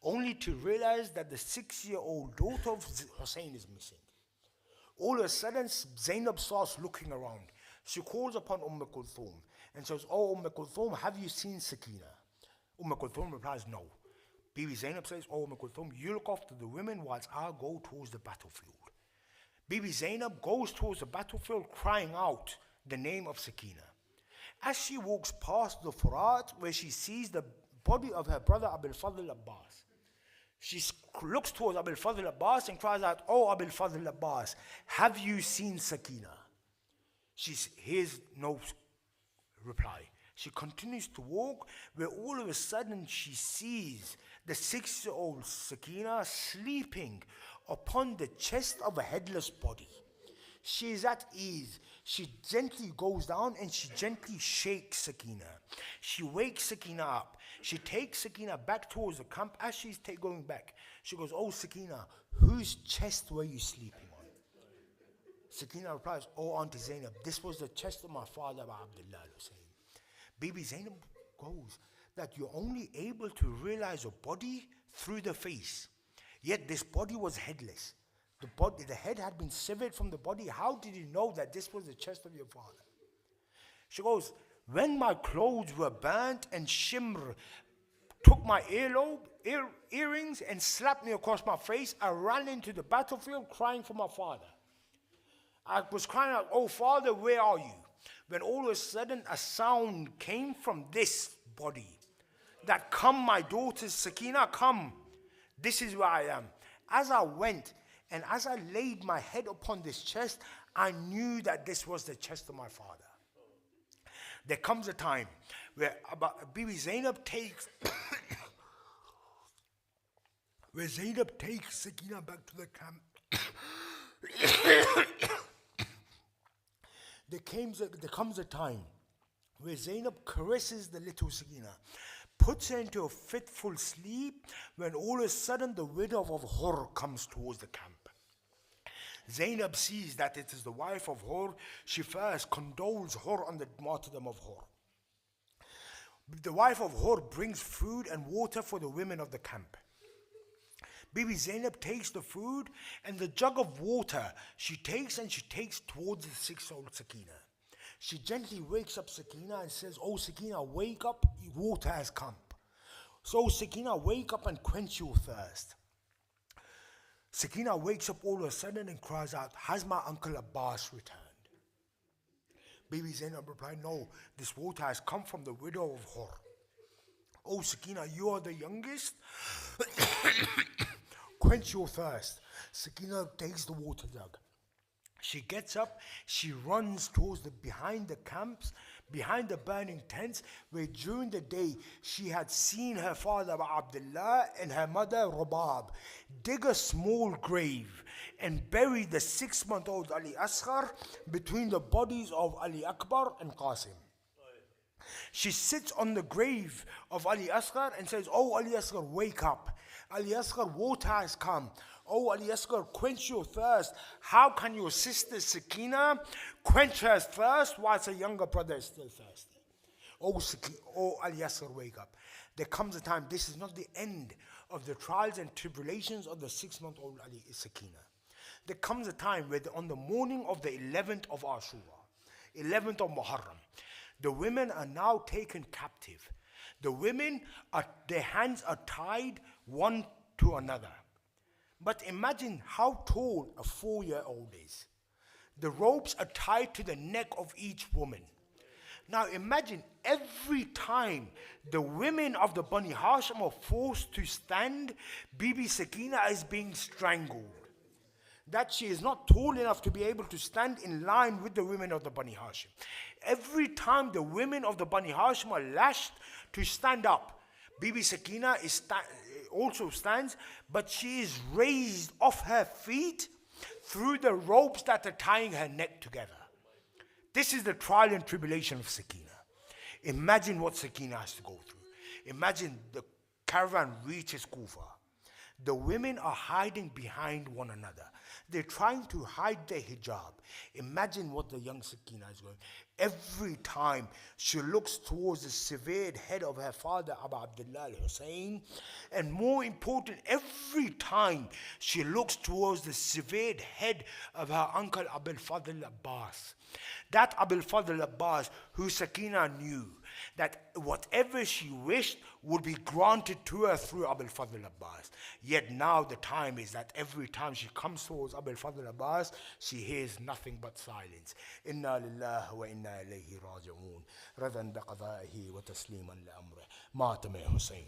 only to realize that the 6-year-old daughter of Hussein is missing. All of a sudden, Zainab starts looking around. She calls upon Kulthum and says, "Oh, Kulthum, have you seen Sakina?" Kulthum replies, "No." Bibi Zainab says, "Oh, Kulthum, you look after the women whilst I go towards the battlefield." Bibi Zainab goes towards the battlefield crying out the name of Sakina. As she walks past the Furat where she sees the body of her brother Abul Fadl Abbas, she looks towards Abul Fadl Abbas and cries out, "Oh, Abul Fadl Abbas, have you seen Sakina?" She hears no reply. She continues to walk, where all of a sudden she sees the 6-year-old Sakina sleeping upon the chest of a headless body. She is at ease. She gently goes down and she gently shakes Sakina. She wakes Sakina up. She takes Sakina back towards the camp. As she's going back, she goes, "Oh Sakina, whose chest were you sleeping on?" Sakina replies, "Oh Auntie Zainab, this was the chest of my father, Abdullah Hussein." Baby Zainab goes, that you're only able to realize a body through the face. Yet this body was headless. The head had been severed from the body. How did you know that this was the chest of your father? She goes, "When my clothes were burnt and Shimr took my earrings and slapped me across my face, I ran into the battlefield crying for my father. I was crying out, 'Oh father, where are you?' When all of a sudden a sound came from this body that, 'Come, my daughter Sakina, come. This is where I am.' As I went and as I laid my head upon this chest, I knew that this was the chest of my father." There comes a time where Bibi Zainab takes where Zainab takes Sakina back to the camp. There comes a time where Zainab caresses the little Sakina, puts her into a fitful sleep, when all of a sudden the widow of Hur comes towards the camp. Zainab sees that it is the wife of Hur. She first condoles Hur on the martyrdom of Hur. The wife of Hur brings food and water for the women of the camp. Bibi Zainab takes the food and the jug of water. She takes towards the 6-year-old Sakina. She gently wakes up Sakina and says, "Oh Sakina, wake up, water has come. So Sakina, wake up and quench your thirst." Sakina wakes up all of a sudden and cries out, "Has my uncle Abbas returned?" Bibi Zainab replied, "No, this water has come from the widow of Hur." "Oh Sakina, you are the youngest. Quench your thirst." Sakina takes the water jug. She gets up, she runs towards behind the camps, behind the burning tents, where during the day she had seen her father Abdullah and her mother Rubab dig a small grave and bury the 6-month-old Ali Asghar between the bodies of Ali Akbar and Qasim. She sits on the grave of Ali Asghar and says, "Oh Ali Asghar, wake up. Ali Asghar, water has come. Oh Ali Asghar, quench your thirst. How can your sister Sakina quench her thirst whilst her younger brother is still thirsty? Oh Ali Asghar, wake up." There comes a time, this is not the end of the trials and tribulations of the 6-month-old Ali Sakina. There comes a time where on the morning of the 11th of Ashura, 11th of Muharram, the women are now taken captive. The women, their hands are tied one to another. But imagine how tall a 4-year-old is. The ropes are tied to the neck of each woman. Now imagine every time the women of the Bani Hashim are forced to stand, Bibi Sakina is being strangled. That she is not tall enough to be able to stand in line with the women of the Bani Hashim. Every time the women of the Bani Hashim are lashed to stand up, Bibi Sakina also stands, but she is raised off her feet through the ropes that are tying her neck together. This is the trial and tribulation of Sakina. Imagine what Sakina has to go through. Imagine the caravan reaches Kufa. The women are hiding behind one another. They're trying to hide their hijab. Imagine what the young Sakina is going. Every time she looks towards the severed head of her father, Abu Abdullah al-Hussein, and more important, every time she looks towards the severed head of her uncle Abul Fadl Abbas. That Abul Fadl Abbas, who Sakina knew that whatever she wished would be granted to her through Abul Fadl Abbas. Yet now the time is that every time she comes towards Abul Fadl Abbas, she hears nothing but silence. Inna lillahi wa inna ilayhi raji'un. Radan biqada'ihi wa tasliman li amrih. Matam Hussein.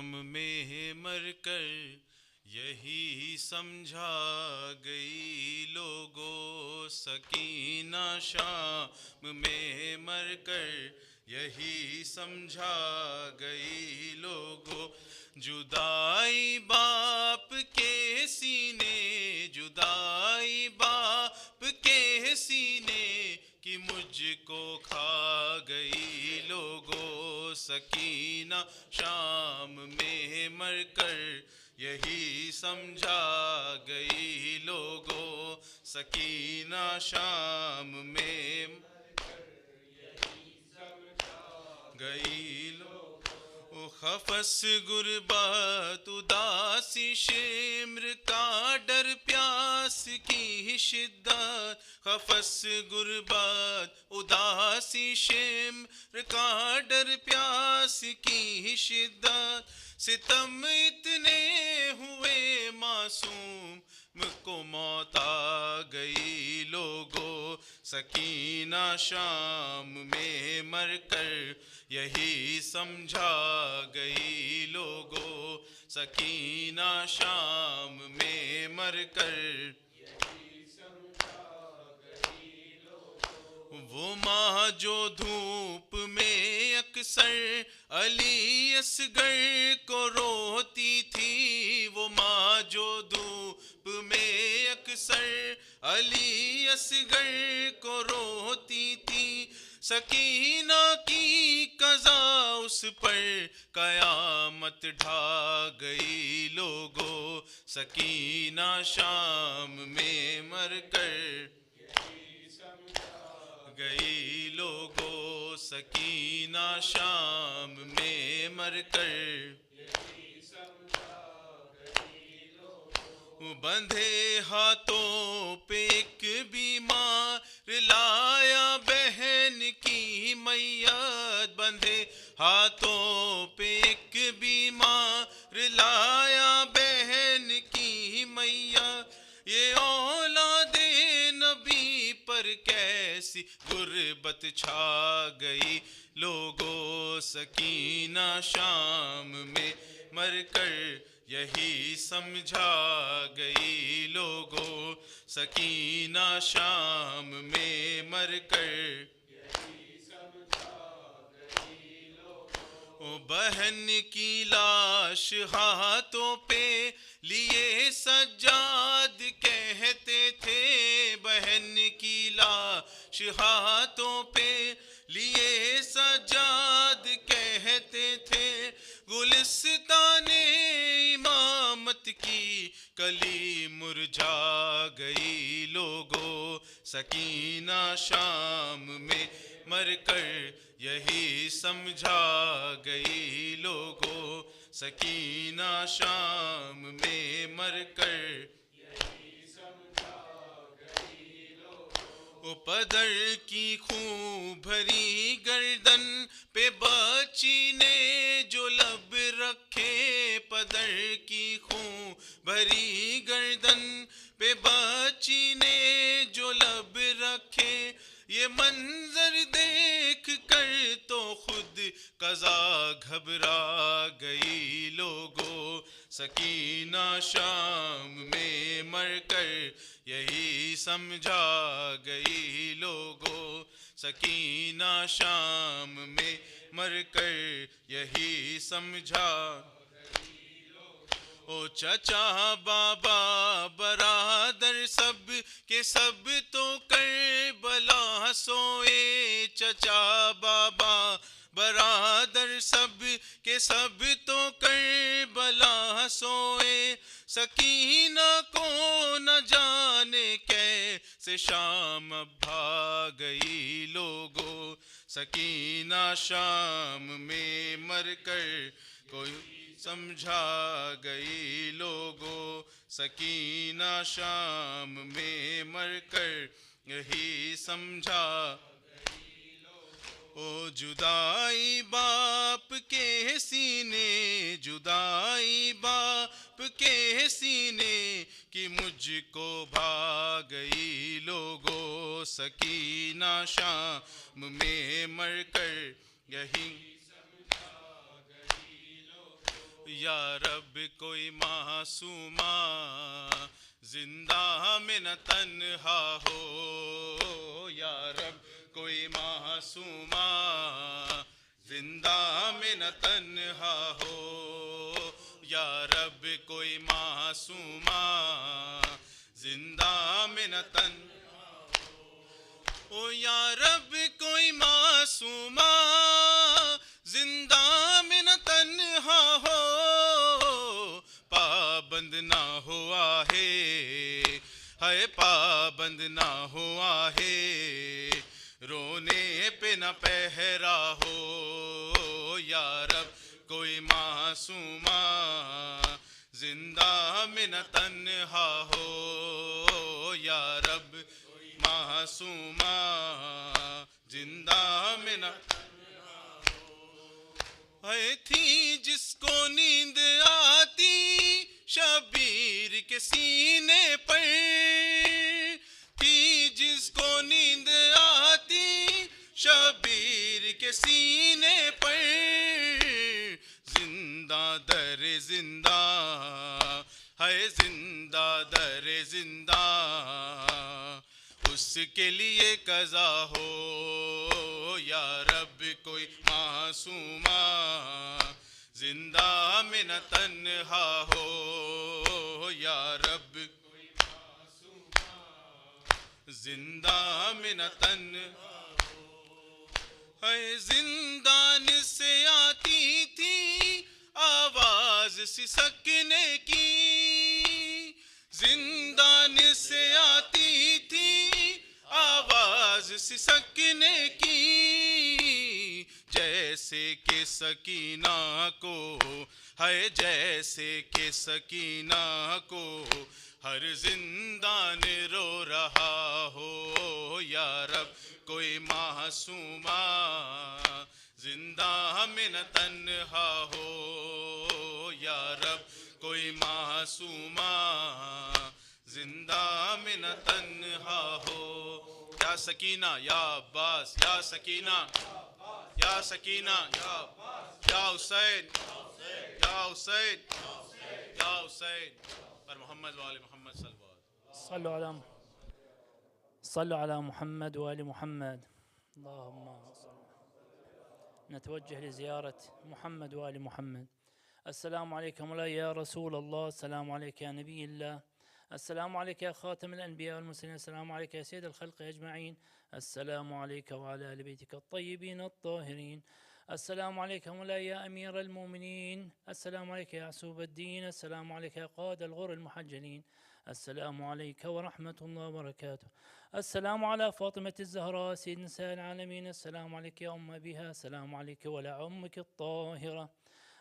شام میں مر کر یہی سمجھا گئی لوگوں، سکینہ شام میں مر کر یہی سمجھا گئی لوگوں، جدائی باپ کے سینے، جدائی باپ کے سینے کہ مجھ کو کھا گئی لوگوں، سکینہ شام میں مر کر یہی سمجھا گئی لوگوں، سکینہ شام میں گئی لوگوں، خفس غربت اداسی شمر کا ڈر پیاس کی شدت، خفس غربت اداسی شمر کا ڈر پیاس کی شدت، ستم اتنے ہوئے معصوم کو موت آ گئی لوگوں، سکینہ شام میں مر کر یہی سمجھا گئی لوگوں، سکینہ شام میں مر کر وہ ماں جو دھوپ میں اکثر علی اصغر کو روتی تھی، وہ ماں جو دھوپ میں اکثر علی اصغر کو روتی تھی، سکینہ کی قضا اس پر قیامت ڈھا گئی لوگوں، سکینہ شام میں مر کر گئی لوگوں، سکینہ شام میں مر کر بندھے ہاتھوں پہ ایک بیمار لایا بہن کی میت، بندھے ہاتھوں پہ ایک بیمار لایا بہن کی میت، یہ اولاد نبی پر کیسی غربت چھا گئی لوگوں، سکینہ شام میں مر کر یہی سمجھا گئی لوگوں، سکینہ شام میں مر کر بہن کی لاش ہاتھوں پہ لیے سجاد کہتے تھے، بہن کی لاش ہاتھوں پہ لیے سجاد کہتے تھے، گلستان امامت کی کلی مرجھا گئی لوگوں، سکینہ شام میں مر کر یہی سمجھا گئی لوگوں، سکینہ شام میں مر کر پدر کی خون بھری گردن پہ بچی نے جو لب رکھے، پدر کی خون بھری گردن پہ بچی نے جو لب رکھے، یہ منظر دیکھ کر تو خود قضا گھبرا گئی لوگوں، سکینہ شام میں مر کر یہی سمجھا گئی لوگوں، سکینہ شام میں مر کر یہی سمجھا، او چچا بابا برادر سب کے سب تو کربلا سوئے، چچا بابا برادر سب کے سب تو کربلا سوئے، سکینہ کو نہ جانے کیسے شام بھا گئی لوگوں، سکینہ شام میں مر کر کوئی سمجھا گئی لوگوں، سکینہ شام میں مر کر یہی سمجھا، او جدائی باپ کے سینے، جدائی باپ کے سینے کہ مجھ کو بھا گئی لوگوں، سکینہ شام میں مر کر یہی یا رب کوئی معصومہ زندہ میں نہ تنہا ہو، یا رب کوئی معصومہ زندہ میں نہ تنہا ہو، یا رب کوئی معصومہ زندہ میں نہ تنہا ہو، او یا رب کوئی معصومہ زندہ میں نہ تنہا ہو، پابند نہ ہوا ہے پابند نہ ہوا ہے، رونے پہ نہ پہرا ہو، یا رب کوئی معصومہ زندہ میں نہ تنہا ہو، یا رب معصومہ زندہ میں نہ تھی جس کو نیند آتی شبیر کے سینے پر، تھی جس کو نیند آتی شبیر کے سینے پر، زندہ در زندہ ہے زندہ در زندہ، اس کے لیے قضا ہو، یا رب کوئی معصومہ زندہ میں نہ تنہا ہو، یا رب کوئی معصومہ زندہ میں نہ تنہا ہو، ہے زندان سے آتی تھی آواز سسکنے کی، زندان سے آتی تھی آواز سسکنے کی، جیسے کہ سکینہ کو ہے جیسے کہ سکینہ کو ہر زندان رو رہا ہو، یا رب کوئی معصومہ زندہ میں نہ تنہا ہو، یا رب کوئی معصومہ زندہ میں نہ تنہا ہو، یا سکینہ یا عباس یا سکینہ یا سکینہ یا حسین یا حسین یا حسین پر محمد وآل محمد صلی اللہ علیہ وسلم. صلوا على محمد وآل محمد. اللهم نتوجه لزيارة محمد وآل محمد. السلام عليكم يا رسول الله، السلام عليك يا نبي الله، السلام عليك يا خاتم الأنبياء والمرسلين، السلام عليك يا سيد الخلق أجمعين، السلام عليك وعلى آل بيتك الطيبين الطاهرين، السلام عليك يا أمير المؤمنين، السلام عليك يا عسوب الدين، السلام عليك يا قائد الغر المحجلين، السلام عليك ورحمة الله وبركاته، السلام على فاطمة الزهراء سيد نساء العالمين، السلام عليك يا أم أبيها، السلام عليك ولا أمك الطاهرة،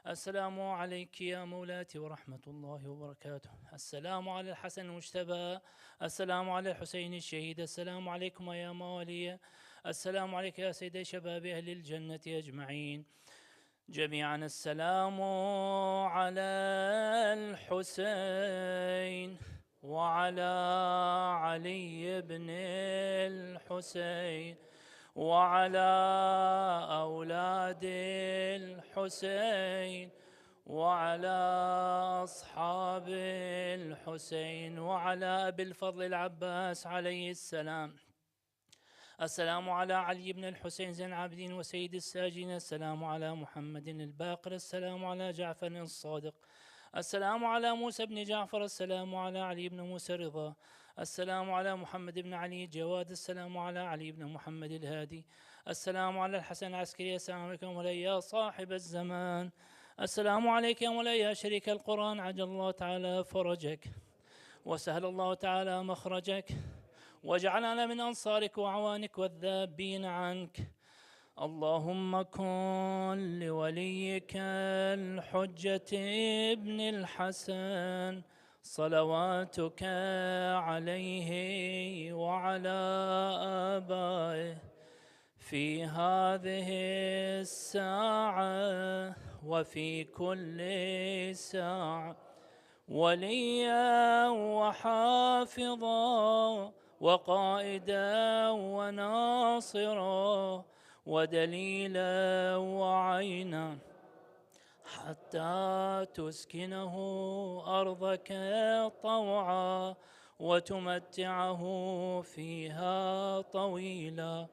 السلام عليك يا مولاتي ورحمة الله وبركاته، السلام على الحسن المجتبى، السلام على الحسين الشهيد، السلام عليكم يا موالي، السلام عليك يا سيدي شباب أهل الجنة أجمعين جميعا، السلام على الحسين وعلى علي بن الحسين وعلى أولاد الحسين وعلى أصحاب الحسين وعلى أبي الفضل العباس عليه السلام، السلام على علي بن الحسين زين العابدين وسيد الساجين، السلام على محمد الباقر، السلام على جعفر الصادق، السلام على موسى بن جعفر، السلام على علي بن موسى رضا، السلام على محمد بن علي الجواد، السلام على علي بن محمد الهادي، السلام على الحسن العسكري، السلام عليكم مولاي يا صاحب الزمان، السلام عليك يا مولاي يا شريك القرآن، عجل الله تعالى فرجك وسهل الله تعالى مخرجك واجعلنا من أنصارك وعوانك والذابين عنك، اللهم كن لوليك الحجة ابن الحسن صلواتك عليه وعلى آبائه في هذه الساعة وفي كل ساعة، وليا وحافظا وقائدا وناصرا ودليلا وعينا، حتى تسكنه أرضك طوعا وتمتعه فيها طويلا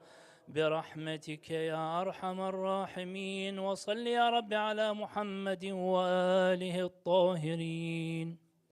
برحمتك يا أرحم الراحمين. وصل يا رب على محمد وآله الطاهرين.